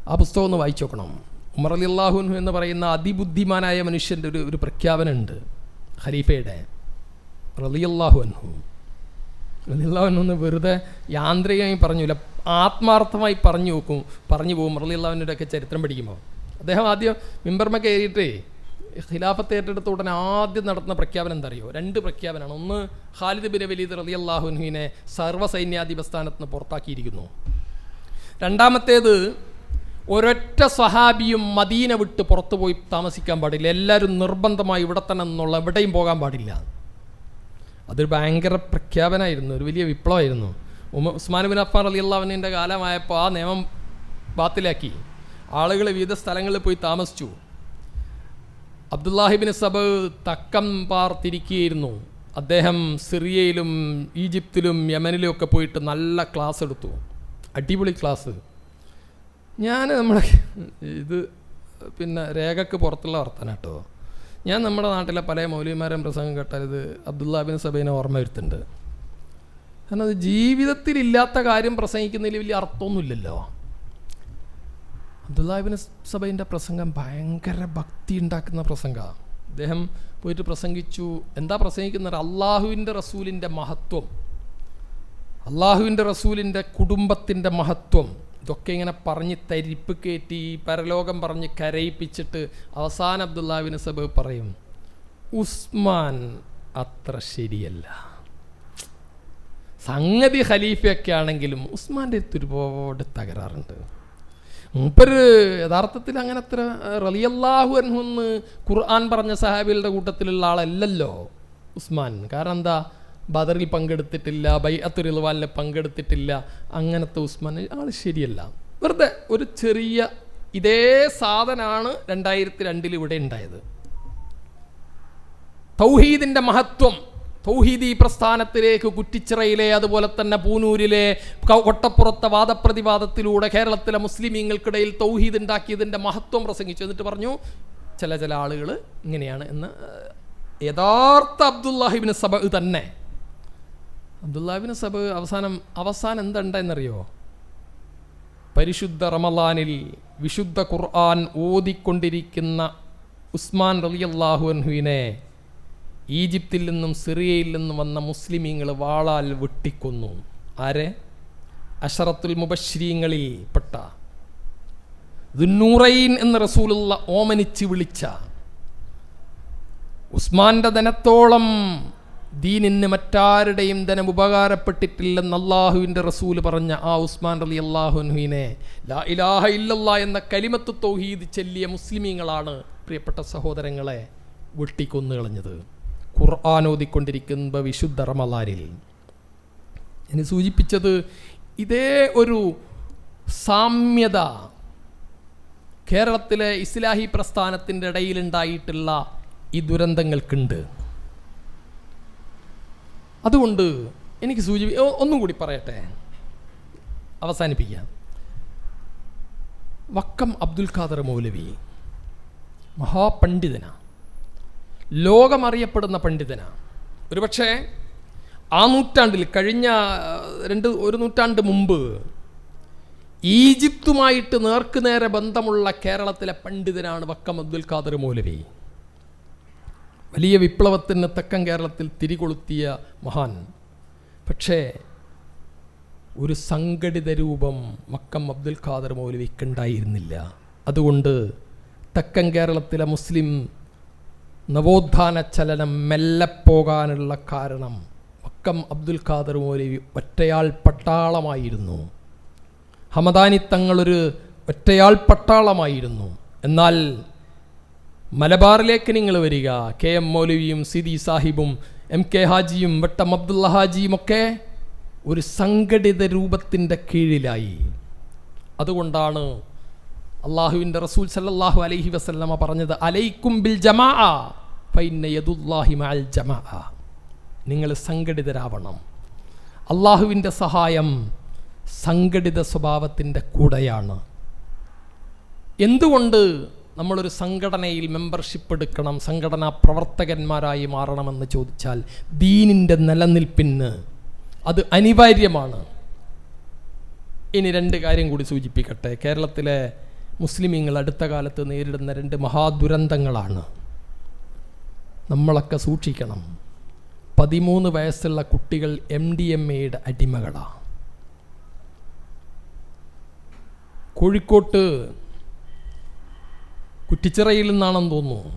A: ആ പുസ്തകം ഒന്ന് വായിച്ചു നോക്കണം. ഉമർ റളിയല്ലാഹു അൻഹു എന്ന് പറയുന്ന അതിബുദ്ധിമാനായ മനുഷ്യൻ്റെ ഒരു പ്രഖ്യാപനമുണ്ട് ഖലീഫയുടെ. റളിയല്ലാഹു അൻഹു എന്ന് വെറുതെ യാന്ത്രികമായി പറഞ്ഞില്ല, ആത്മാർത്ഥമായി പറഞ്ഞു പോകും. റളിയല്ലാഹു അൻഹുവിൻ്റെയൊക്കെ ചരിത്രം പഠിക്കുമ്പോൾ അദ്ദേഹം ആദ്യം മിമ്പർമ കയറിയിട്ടേ ഖിലാഫത്ത് ഏറ്റെടുത്ത ഉടനെ ആദ്യം നടത്തുന്ന പ്രഖ്യാപനം എന്താ അറിയോ? 2 പ്രഖ്യാപനമാണ്. ഒന്ന്, ഖാലിദ് ബിൻ വലീദ് റളിയല്ലാഹു അൻഹുവിനെ സർവ്വസൈന്യാധിപ സ്ഥാനത്ത് നിന്ന് പുറത്താക്കിയിരിക്കുന്നു. രണ്ടാമത്തേത്, ഒരൊറ്റ സ്വഹാബിയും മദീന വിട്ട് പുറത്തു പോയി താമസിക്കാൻ പാടില്ല, എല്ലാവരും നിർബന്ധമായി ഇവിടെ തന്നെ നിന്നുള്ള, എവിടെയും പോകാൻ പാടില്ല. അതൊരു ഭയങ്കര പ്രഖ്യാപനമായിരുന്നു, ഒരു വലിയ വിപ്ലവമായിരുന്നു. ഉസ്മാൻ ബിൻ അഫ്ഫാൻ റളിയല്ലാഹു അൻഹുവിൻ്റെ കാലമായപ്പോൾ ആ നിയമം ബാത്തിലാക്കി. ആളുകൾ വിവിധ സ്ഥലങ്ങളിൽ പോയി താമസിച്ചു. അബ്ദുല്ലാഹിബിൻ സബ തക്കം പാർത്തിരിക്കുകയായിരുന്നു. അദ്ദേഹം സിറിയയിലും ഈജിപ്തിലും യമനിലും ഒക്കെ പോയിട്ട് നല്ല ക്ലാസ് എടുത്തു, അടിപൊളി ക്ലാസ്. ഞാൻ നമ്മുടെ ഇത് പിന്നെ രേഖക്ക് പുറത്തുള്ള വർത്തന കേട്ടോ. ഞാൻ നമ്മുടെ നാട്ടിലെ പല മൗലവിമാരും പ്രസംഗം കേട്ടാൽ ഇത് അബ്ദുല്ലാഹിബിൻ സബയിനെ ഓർമ്മ വരുത്തുന്നുണ്ട്. കാരണം അത് ജീവിതത്തിലില്ലാത്ത കാര്യം പ്രസംഗിക്കുന്നതിൽ വലിയ അർത്ഥമൊന്നുമില്ലല്ലോ. അബ്ദുല്ലാഹിബിൻ സബയിൻ്റെ പ്രസംഗം ഭയങ്കര ഭക്തി ഉണ്ടാക്കുന്ന പ്രസംഗമാണ്. അദ്ദേഹം പോയിട്ട് പ്രസംഗിച്ചു. എന്താ പ്രസംഗിക്കുന്നത്? അള്ളാഹുവിൻ്റെ റസൂലിൻ്റെ മഹത്വം, അള്ളാഹുവിൻ്റെ റസൂലിൻ്റെ കുടുംബത്തിൻ്റെ മഹത്വം, ഇതൊക്കെ ഇങ്ങനെ പറഞ്ഞ് തരിപ്പ് കയറ്റി പരലോകം പറഞ്ഞ് കരയിപ്പിച്ചിട്ട് അവസാനം അബ്ദുല്ലാഹിബിൻ സബ പറയും, ഉസ്മാൻ അത്ര ശരിയല്ല. സംഗതി ഖലീഫയൊക്കെ ആണെങ്കിലും ഉസ്മാൻ്റെ അടുത്ത് ഒരുപാട് തകരാറുണ്ട്. മൂപ്പര് യഥാർത്ഥത്തിൽ അങ്ങനെ അത്ര റളിയല്ലാഹു അൻഹു എന്ന് ഖുർആൻ പറഞ്ഞ സഹാബികളുടെ കൂട്ടത്തിലുള്ള ആളല്ലല്ലോ ഉസ്മാൻ. കാരണം എന്താ? ബദറിൽ പങ്കെടുത്തിട്ടില്ല, ബൈഅത്തുർ റിദ്വാനിൽ പങ്കെടുത്തിട്ടില്ല. അങ്ങനത്തെ ഉസ്മാൻ ആൾ ശരിയല്ല. വെറുതെ ഒരു ചെറിയ ഇതേ സാധനമാണ് 2002 ഇവിടെ ഉണ്ടായത്. തൗഹീദിൻ്റെ മഹത്വം, തൗഹീദി പ്രസ്ഥാനത്തിലേക്ക് കുറ്റിച്ചിറയിലെ അതുപോലെ തന്നെ പൂനൂരിലെ കൊട്ടപ്പുറത്തെ വാദപ്രതിവാദത്തിലൂടെ കേരളത്തിലെ മുസ്ലിമീങ്ങൾക്കിടയിൽ തൗഹീദ് ഉണ്ടാക്കിയതിൻ്റെ മഹത്വം പ്രസംഗിച്ചു. എന്നിട്ട് പറഞ്ഞു ചില ആളുകൾ ഇങ്ങനെയാണ് എന്ന്. യഥാർത്ഥ അബ്ദുല്ലാഹിബിൻ സബ തന്നെ. അബ്ദുല്ലാഹിബിൻ സബ അവസാനം എന്തുണ്ടെന്നറിയോ? പരിശുദ്ധ റമളാനിൽ വിശുദ്ധ ഖുർആൻ ഓതിക്കൊണ്ടിരിക്കുന്ന ഉസ്മാൻ റളിയല്ലാഹു അൻഹുവിനെ ഈജിപ്തിൽ നിന്നും സിറിയയിൽ നിന്നും വന്ന മുസ്ലിമീങ്ങൾ വാളാൽ വെട്ടിക്കൊന്നു. ആരെ? അശറത്തുൽ മുബശ്ശിരീങ്ങളിൽ പെട്ട ദുന്നൂറൈൻ എന്ന റസൂലുള്ള ഓമനിച്ച് വിളിച്ച, ഉസ്മാന്റെ ധനത്തോളം ദീനിന് മറ്റാരുടെയും ധനം ഉപകാരപ്പെട്ടിട്ടില്ലെന്ന് അള്ളാഹുവിൻ്റെ റസൂൽ പറഞ്ഞ ആ ഉസ്മാൻ റളിയല്ലാഹു അൻഹുവിനെ ലാ ഇലാഹ ഇല്ലല്ലാഹ് എന്ന കലിമത്ത് തൗഹീദ് ചൊല്ലിയ മുസ്ലിമീങ്ങളാണ് പ്രിയപ്പെട്ട സഹോദരങ്ങളെ വെട്ടിക്കൊന്നു കളഞ്ഞത്. ഖുർആൻ ഓതിക്കൊണ്ടിരിക്കുന്ന വിശുദ്ധ റമളാനിൽ. ഞാൻ സൂചിപ്പിച്ചത് ഇതേ ഒരു സാമ്യത കേരളത്തിലെ ഇസ്ലാഹി പ്രസ്ഥാനത്തിൻ്റെ ഇടയിലുണ്ടായിട്ടുള്ള ഈ ദുരന്തങ്ങൾക്കുണ്ട്. അതുകൊണ്ട് എനിക്ക് ഒന്നും കൂടി പറയട്ടെ, അവസാനിപ്പിക്കാം. വക്കം അബ്ദുൽ ഖാദർ മൗലവി മഹാപണ്ഡിതനാണ്, ലോകമറിയപ്പെടുന്ന പണ്ഡിതനാണ്. ഒരുപക്ഷെ ആ നൂറ്റാണ്ടിൽ, കഴിഞ്ഞ ഒരു നൂറ്റാണ്ട് മുമ്പ് ഈജിപ്തുമായിട്ട് നേർക്കുനേരെ ബന്ധമുള്ള കേരളത്തിലെ പണ്ഡിതനാണ് വക്കം അബ്ദുൽ ഖാദർ മൗലവി. വലിയ വിപ്ലവത്തിന് തെക്കൻ കേരളത്തിൽ തിരികൊളുത്തിയ മഹാൻ. പക്ഷേ ഒരു സംഘടിത രൂപം വക്കം അബ്ദുൽ ഖാദർ മൗലവിക്കുണ്ടായിരുന്നില്ല. അതുകൊണ്ട് തെക്കൻ കേരളത്തിലെ മുസ്ലിം നവോത്ഥാന ചലനം മെല്ലെ പോകാനുള്ള കാരണം വക്കം അബ്ദുൽ ഖാദർ മൗലവി ഒറ്റയാൾ പട്ടാളമായിരുന്നു. ഹമദാനി തങ്ങളൊരു ഒറ്റയാൾ പട്ടാളമായിരുന്നു. എന്നാൽ മലബാറിലേക്ക് നിങ്ങൾ വരിക. KM മൗലവിയും സിദി സാഹിബും MK ഹാജിയും വട്ടം അബ്ദുള്ള ഹാജിയും ഒക്കെ ഒരു സംഘടിത രൂപത്തിൻ്റെ കീഴിലായി. അതുകൊണ്ടാണ് അള്ളാഹുവിൻ്റെ റസൂൽ സല്ലല്ലാഹു അലൈഹി വസല്ലമ പറഞ്ഞത്, അലൈക്കും ബിൽ ജമാഅ ഫഇന്ന യദുല്ലാഹി മഅൽ ജമാഅ. നിങ്ങൾ സംഘടിതരാവണം. അള്ളാഹുവിൻ്റെ സഹായം സംഘടിത സ്വഭാവത്തിൻ്റെ കൂടെയാണ്. എന്തുകൊണ്ട് നമ്മളൊരു സംഘടനയിൽ മെമ്പർഷിപ്പ് എടുക്കണം, സംഘടനാ പ്രവർത്തകന്മാരായി മാറണമെന്ന് ചോദിച്ചാൽ ദീനിൻ്റെ നിലനിൽപ്പിന് അത് അനിവാര്യമാണ്. ഇനി 2 കാര്യം കൂടി സൂചിപ്പിക്കട്ടെ. കേരളത്തിലെ മുസ്ലിമീങ്ങൾ അടുത്ത കാലത്ത് നേരിടുന്ന 2 മഹാദുരന്തങ്ങളാണ്. നമ്മളൊക്കെ സൂക്ഷിക്കണം. 13 വയസ്സുള്ള കുട്ടികൾ MDMAയുടെ അടിമകളാണ്. കോഴിക്കോട്ട് കുറ്റിച്ചിറയിൽ നിന്നാണെന്ന് തോന്നുന്നു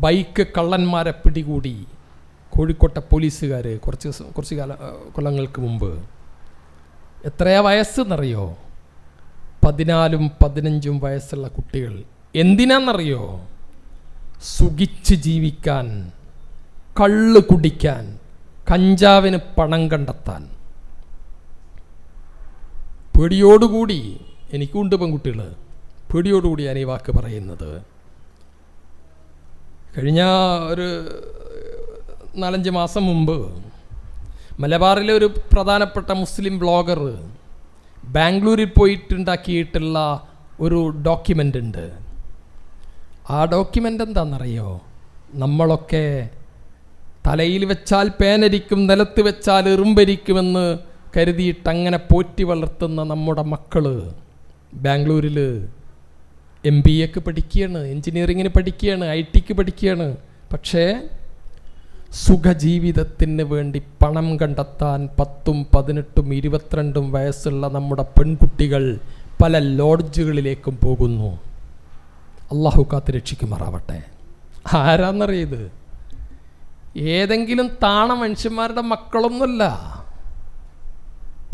A: ബൈക്ക് കള്ളന്മാരെ പിടികൂടി കോഴിക്കോട്ടെ പോലീസുകാർ കുറച്ച് കൊല്ലങ്ങൾക്ക് മുമ്പ്. എത്രയാ വയസ്സെന്നറിയോ? 14ഉം 15ഉം വയസ്സുള്ള കുട്ടികൾ. എന്തിനാണെന്നറിയോ? സുഖിച്ച് ജീവിക്കാൻ, കള്ള് കുടിക്കാൻ, കഞ്ചാവിന് പണം കണ്ടെത്താൻ. പേടിയോടുകൂടി, എനിക്കുണ്ട് പെൺകുട്ടികൾ, പേടിയോടുകൂടിയാണ് ഈ വാക്ക് പറയുന്നത്. കഴിഞ്ഞ ഒരു 4-5 മാസം മുമ്പ് മലബാറിലെ ഒരു പ്രധാനപ്പെട്ട മുസ്ലിം ബ്ലോഗർ ബാംഗ്ലൂരിൽ പോയിട്ടുണ്ടാക്കിയിട്ടുള്ള ഒരു ഡോക്യുമെൻ്റ് ഉണ്ട്. ആ ഡോക്യുമെൻ്റ് എന്താണെന്നറിയോ? നമ്മളൊക്കെ തലയിൽ വെച്ചാൽ പേനരിക്കും, നിലത്ത് വെച്ചാൽ എറുമ്പരിക്കുമെന്ന് കരുതിയിട്ട് അങ്ങനെ പോറ്റി വളർത്തുന്ന നമ്മുടെ മക്കൾ ബാംഗ്ലൂരിൽ MBAക്ക് പഠിക്കുകയാണ്, എൻജിനീയറിങ്ങിന് പഠിക്കുകയാണ്, IT പഠിക്കുകയാണ്. പക്ഷേ സുഖജീവിതത്തിന് വേണ്ടി പണം കണ്ടെത്താൻ 10ഉം 18ഉം 22ഉം വയസ്സുള്ള നമ്മുടെ പെൺകുട്ടികൾ പല ലോഡ്ജുകളിലേക്കും പോകുന്നു. അള്ളാഹു കാത്ത് രക്ഷിക്കുമാറാവട്ടെ. ആരാന്നറിയത്? ഏതെങ്കിലും താണ മനുഷ്യന്മാരുടെ മക്കളൊന്നുമല്ല.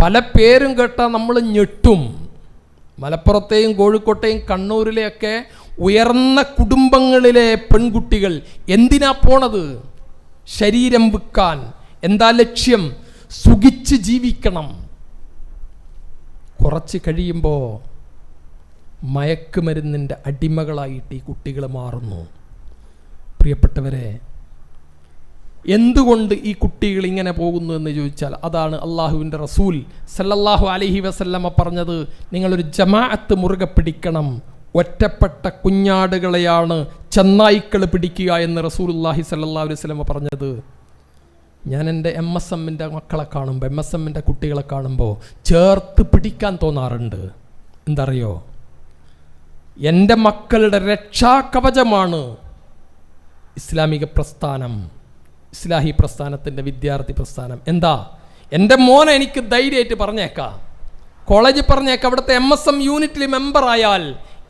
A: പല പേരും കേട്ടാൽ നമ്മൾ ഞെട്ടും. മലപ്പുറത്തെയും കോഴിക്കോട്ടെയും കണ്ണൂരിലെയൊക്കെ ഉയർന്ന കുടുംബങ്ങളിലെ പെൺകുട്ടികൾ എന്തിനാ പോണത്? ശരീരം വിൽക്കാൻ. എന്താ ലക്ഷ്യം? സുഖിച്ച് ജീവിക്കണം. കുറച്ച് കഴിയുമ്പോൾ മയക്കുമരുന്നിൻ്റെ അടിമകളായിട്ട് ഈ കുട്ടികൾ മാറുന്നു. പ്രിയപ്പെട്ടവരെ, എന്തുകൊണ്ട് ഈ കുട്ടികൾ ഇങ്ങനെ പോകുന്നു എന്ന് ചോദിച്ചാൽ അതാണ് അള്ളാഹുവിൻ്റെ റസൂൽ സല്ലല്ലാഹു അലൈഹി വസല്ലമ പറഞ്ഞത്, നിങ്ങളൊരു ജമാഅത്ത് മുറുകെ പിടിക്കണം. ഒറ്റപ്പെട്ട കുഞ്ഞാടുകളെയാണ് ചെന്നായ്ക്കൾ പിടിക്കുക എന്ന് റസൂലുള്ളാഹി സല്ലല്ലാഹു അലൈഹി വസല്ലമ പറഞ്ഞത്. ഞാൻ എൻ്റെ MSMൻ്റെ മക്കളെ കാണുമ്പോൾ, MSMൻ്റെ കുട്ടികളെ കാണുമ്പോൾ ചേർത്ത് പിടിക്കാൻ തോന്നാറുണ്ട്. എന്തറിയോ? എൻ്റെ മക്കളുടെ രക്ഷാകവചമാണ് ഇസ്ലാമിക പ്രസ്ഥാനം, ഇസ്ലാഹി പ്രസ്ഥാനത്തിൻ്റെ വിദ്യാർത്ഥി പ്രസ്ഥാനം. എന്താ? എൻ്റെ മോനെ എനിക്ക് ധൈര്യമായിട്ട് പറഞ്ഞേക്കാം, കോളേജിൽ പറഞ്ഞേക്കാം, അവിടുത്തെ MSM യൂണിറ്റിൽ മെമ്പറായാൽ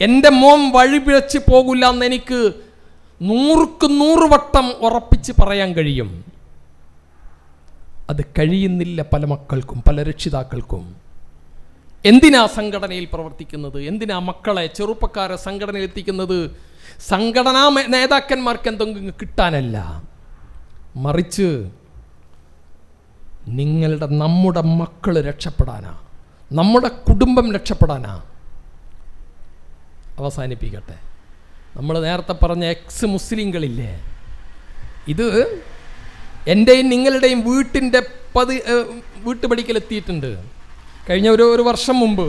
A: എൻ്റെ മോൻ വഴിപിഴച്ച് പോകില്ല എന്ന് എനിക്ക് 100ക്ക് 100 വട്ടം ഉറപ്പിച്ച് പറയാൻ കഴിയും. അത് കഴിയുന്നില്ല പല മക്കൾക്കും, പല രക്ഷിതാക്കൾക്കും. എന്തിനാ സംഘടനയിൽ പ്രവർത്തിക്കുന്നത്? എന്തിനാ മക്കളെ, ചെറുപ്പക്കാരെ സംഘടനയിൽ എത്തിക്കുന്നത്? സംഘടനാ നേതാക്കന്മാർക്ക് എന്തെങ്കിലും കിട്ടാനല്ല, മറിച്ച് നമ്മുടെ മക്കൾ രക്ഷപ്പെടാനാ, നമ്മുടെ കുടുംബം രക്ഷപ്പെടാനാ. അവസാനിപ്പിക്കട്ടെ. നമ്മൾ നേരത്തെ പറഞ്ഞ എക്സ് മുസ്ലിങ്ങളില്ലേ, ഇത് എൻ്റെയും നിങ്ങളുടെയും വീട്ടുപടിക്കലെത്തിയിട്ടുണ്ട്. കഴിഞ്ഞ ഒരു വർഷം മുമ്പ്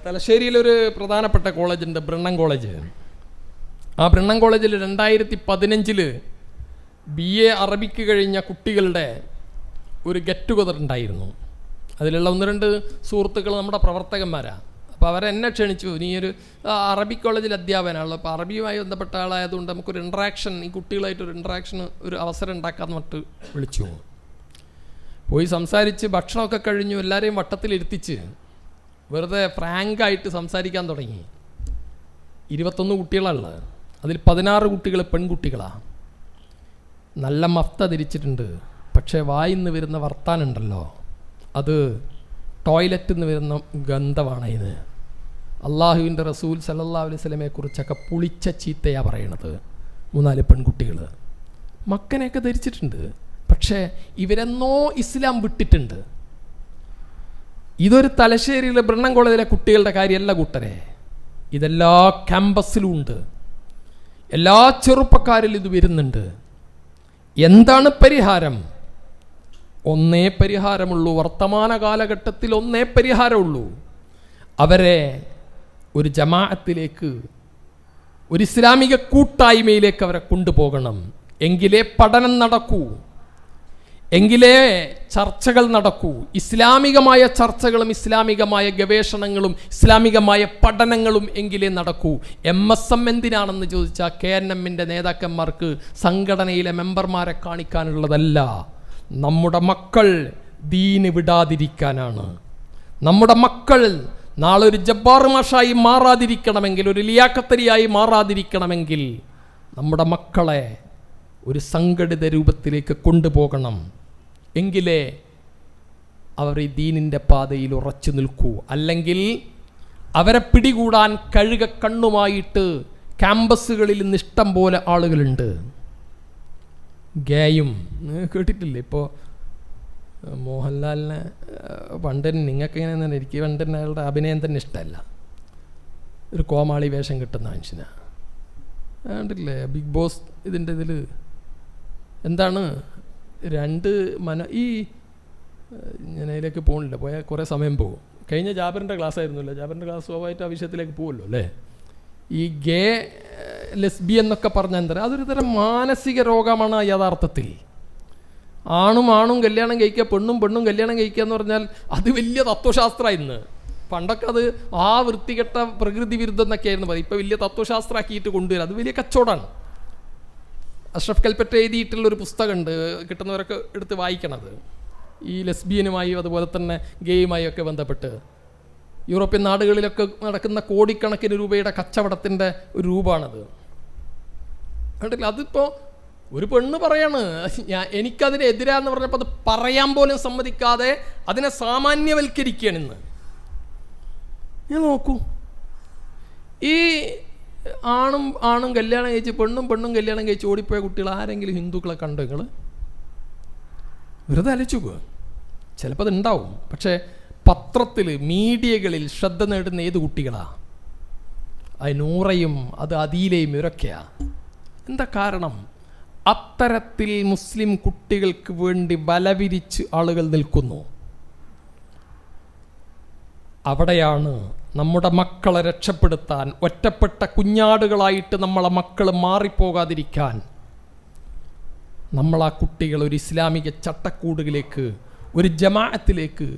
A: തലശ്ശേരിയിലൊരു പ്രധാനപ്പെട്ട കോളേജുണ്ട്, ബ്രണ്ണൻ കോളേജ്. ആ ബ്രണ്ണൻ കോളേജിൽ 2015 BA അറബിക്ക് കഴിഞ്ഞ കുട്ടികളുടെ ഒരു ഗെറ്റ് ടുഗദർ ഉണ്ടായിരുന്നു. അതിലുള്ള 1-2 സുഹൃത്തുക്കൾ നമ്മുടെ പ്രവർത്തകന്മാരാണ്. അപ്പോൾ അവരെന്നെ ക്ഷണിച്ചു, നീ ഒരു അറബിക് കോളേജിൽ അധ്യാപകനാണല്ലോ, അപ്പോൾ അറബിയുമായി ബന്ധപ്പെട്ട ആളായതുകൊണ്ട് നമുക്കൊരു ഇൻട്രാക്ഷൻ, ഈ കുട്ടികളായിട്ടൊരു ഇൻട്രാക്ഷന് ഒരു അവസരം ഉണ്ടാക്കാമെന്ന് പറഞ്ഞിട്ട് വിളിച്ചു. പോയി സംസാരിച്ച് ഭക്ഷണമൊക്കെ കഴിഞ്ഞു, എല്ലാവരെയും വട്ടത്തിലിരുത്തിച്ച് വെറുതെ ഫ്രാങ്കായിട്ട് സംസാരിക്കാൻ തുടങ്ങി. 21 കുട്ടികളുള്ളത്, അതിൽ 16 കുട്ടികൾ പെൺകുട്ടികളാണ്. നല്ല മഫ്ത ധരിച്ചിട്ടുണ്ട്, പക്ഷേ വായിന്ന് വരുന്ന വർത്താനുണ്ടല്ലോ, അത് ടോയ്ലറ്റിൽ നിന്ന് വരുന്ന ഗന്ധമാണ്. ഇത് അള്ളാഹുവിൻ്റെ റസൂൽ സല്ലല്ലാഹു അലൈഹി വസല്ലമയെ കുറിച്ചൊക്കെ പുളിച്ച ചീത്തയാണ് പറയണത്. 3-4 പെൺകുട്ടികൾ മക്കനെയൊക്കെ ധരിച്ചിട്ടുണ്ട്, പക്ഷേ ഇവരെന്നോ ഇസ്ലാം വിട്ടിട്ടുണ്ട്. ഇതൊരു തലശ്ശേരിയിലെ ബ്രണ്ണൻ കോളേജിലെ കുട്ടികളുടെ കാര്യമല്ല കൂട്ടരെ, ഇതെല്ലാ ക്യാമ്പസിലും ഉണ്ട്, എല്ലാ ചെറുപ്പക്കാരിലും ഇത് വരുന്നുണ്ട്. എന്താണ് പരിഹാരം? ഒന്നേ പരിഹാരമുള്ളൂ. വർത്തമാന കാലഘട്ടത്തിൽ ഒന്നേ പരിഹാരമുള്ളൂ. അവരെ ഒരു ജമാഅത്തിലേക്ക്, ഒരു ഇസ്ലാമിക കൂട്ടായ്മയിലേക്ക് അവരെ കൊണ്ടുപോകണം. എങ്കിലേ പഠനം നടക്കൂ, എങ്കിലേ ചർച്ചകൾ നടക്കൂ. ഇസ്ലാമികമായ ചർച്ചകളും ഇസ്ലാമികമായ ഗവേഷണങ്ങളും ഇസ്ലാമികമായ പഠനങ്ങളും എങ്കിലേ നടക്കൂ. MSM എന്തിനാണെന്ന് ചോദിച്ചാൽ KNMൻ്റെ നേതാക്കന്മാർക്ക് സംഘടനയിലെ മെമ്പർമാരെ കാണിക്കാനുള്ളതല്ല. നമ്മുടെ മക്കൾ ദീന് വിടാതിരിക്കാനാണ്. നമ്മുടെ മക്കൾ നാളെ ഒരു ജബ്ബാർ മാഷായി മാറാതിരിക്കണമെങ്കിൽ, ഒരു ലിയാഖത്തരിയായി മാറാതിരിക്കണമെങ്കിൽ നമ്മുടെ മക്കളെ ഒരു സംഘടിത രൂപത്തിലേക്ക് കൊണ്ടുപോകണം. എങ്കിലേ അവർ ഈ ദീനിൻ്റെ പാതയിൽ ഉറച്ചു നിൽക്കൂ. അല്ലെങ്കിൽ അവരെ പിടികൂടാൻ കഴുക കണ്ണുമായിട്ട് ക്യാമ്പസുകളിൽ നിന്ന് ഇഷ്ടം പോലെ ആളുകളുണ്ട്. ഗേയും കേട്ടിട്ടില്ലേ? ഇപ്പോൾ മോഹൻലാലിനെ പണ്ട് നിങ്ങൾക്ക് എങ്ങനെയാണെന്ന് എനിക്ക് പണ്ട് അയാളുടെ അഭിനയം തന്നെ ഇഷ്ടമല്ല. ഒരു കോമാളി വേഷം കിട്ടുന്ന മനുഷ്യനാണ്. കണ്ടില്ലേ ബിഗ് ബോസ് ഇതിൻ്റെ ഇതിൽ എന്താണ് ഈ ഞാൻ അതിലേക്ക് പോകണില്ല, പോയാൽ കുറേ സമയം പോകും. കഴിഞ്ഞ ജാബറിൻ്റെ ക്ലാസ് ആയിരുന്നല്ലോ, ജാബറിൻ്റെ ക്ലാസ് സ്വാഭാവികമായിട്ട് ആ വിഷയത്തിലേക്ക് പോകുമല്ലോ അല്ലേ. ഈ ഗേ ലെസ്ബിയൻ എന്നൊക്കെ പറഞ്ഞാൽ എന്താ, അതൊരു തരം മാനസിക രോഗമാണ് യഥാർത്ഥത്തിൽ. ആണും കല്യാണം കഴിക്കുക, പെണ്ണും കല്യാണം കഴിക്കുക എന്ന് പറഞ്ഞാൽ അത് വലിയ തത്വശാസ്ത്രമാണ്. ഇന്ന് പണ്ടൊക്കെ അത് വൃത്തികെട്ട പ്രകൃതി വിരുദ്ധം എന്നൊക്കെയായിരുന്നു പറയും. ഇപ്പോൾ വലിയ തത്വശാസ്ത്രമാക്കിയിട്ട് കൊണ്ടുവരിക, അത് വലിയ കച്ചവടമാണ്. അഷ്റഫ് കൽപ്പറ്റ എഴുതിയിട്ടുള്ളൊരു പുസ്തകമുണ്ട്, കിട്ടുന്നവരൊക്കെ എടുത്ത് വായിക്കണത്. ഈ ലെസ്ബിയനുമായും അതുപോലെ തന്നെ ഗേയുമായും ഒക്കെ ബന്ധപ്പെട്ട് യൂറോപ്യൻ നാടുകളിലൊക്കെ നടക്കുന്ന കോടിക്കണക്കിന് രൂപയുടെ കച്ചവടത്തിൻ്റെ ഒരു രൂപമാണത്. കണ്ടില്ല? അതിപ്പോൾ ഒരു പെണ്ണ് പറയാണ് എനിക്കതിനെതിരാന്ന് പറഞ്ഞപ്പോൾ അത് പറയാൻ പോലും സമ്മതിക്കാതെ അതിനെ സാമാന്യവൽക്കരിക്കുകയാണ് ഇന്ന്. ഞാൻ നോക്കൂ, ഈ ആണും കല്യാണം കഴിച്ച് പെണ്ണും കല്യാണം കഴിച്ച് ഓടിപ്പോയ കുട്ടികൾ ആരെങ്കിലും ഹിന്ദുക്കളെ കണ്ടോ നിങ്ങൾ? വെറുതെ ആലോചിച്ചു പോകുക. ചിലപ്പോൾ അത് ഉണ്ടാവും, പക്ഷേ പത്രത്തിൽ മീഡിയകളിൽ ശ്രദ്ധ നേടുന്ന ഏത് കുട്ടികളാ? അത് നൂറയും അത് അദീലയും ഇവരൊക്കെയാ. എന്താ കാരണം? അത്തരത്തിൽ മുസ്ലിം കുട്ടികൾക്ക് വേണ്ടി ബലവിരിച്ച് ആളുകൾ നിൽക്കുന്നു. അവിടെയാണ് നമ്മുടെ മക്കളെ രക്ഷപ്പെടുത്താൻ, ഒറ്റപ്പെട്ട കുഞ്ഞാടുകളായിട്ട് നമ്മളെ മക്കൾ മാറിപ്പോകാതിരിക്കാൻ നമ്മൾ ആ കുട്ടികൾ ഒരു ഇസ്ലാമിക ചട്ടക്കൂടുകളിലേക്ക്, ഒരു ജമാഅത്തിലേക്ക്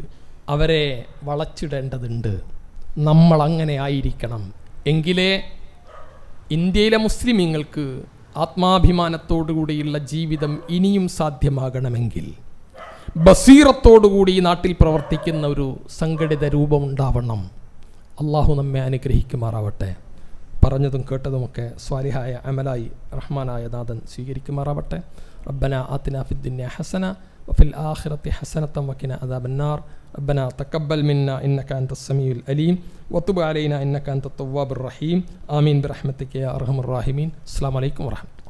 A: അവരെ വളച്ചിടേണ്ടതുണ്ട്. നമ്മൾ അങ്ങനെ ആയിരിക്കണം. എങ്കിലേ ഇന്ത്യയിലെ മുസ്ലിമീങ്ങൾക്ക് ആത്മാഭിമാനത്തോടുകൂടിയുള്ള ജീവിതം ഇനിയും സാധ്യമാകണമെങ്കിൽ ബസീറത്തോടുകൂടി ഈ നാട്ടിൽ പ്രവർത്തിക്കുന്ന ഒരു സംഘടിത രൂപമുണ്ടാവണം. അള്ളാഹു നമ്മെ അനുഗ്രഹിക്കുമാറാവട്ടെ. പറഞ്ഞതും കേട്ടതുമൊക്കെ സ്വാലിഹായ അമലായി റഹ്മാനായ നാഥൻ സ്വീകരിക്കുമാറാവട്ടെ. റബ്ബന ആതിനാ ഫിദ്ദുനിയ ഹസന വഫിൽ ആഖിറതി ഹസനതൻ വഖിനാ അദാബന്നാർ. ربنا تقبل منا إنك أنت السميع العليم وتب علينا إنك أنت التواب الرحيم. آمين برحمتك يا أرحم الراحمين. السلام عليكم ورحمة الله.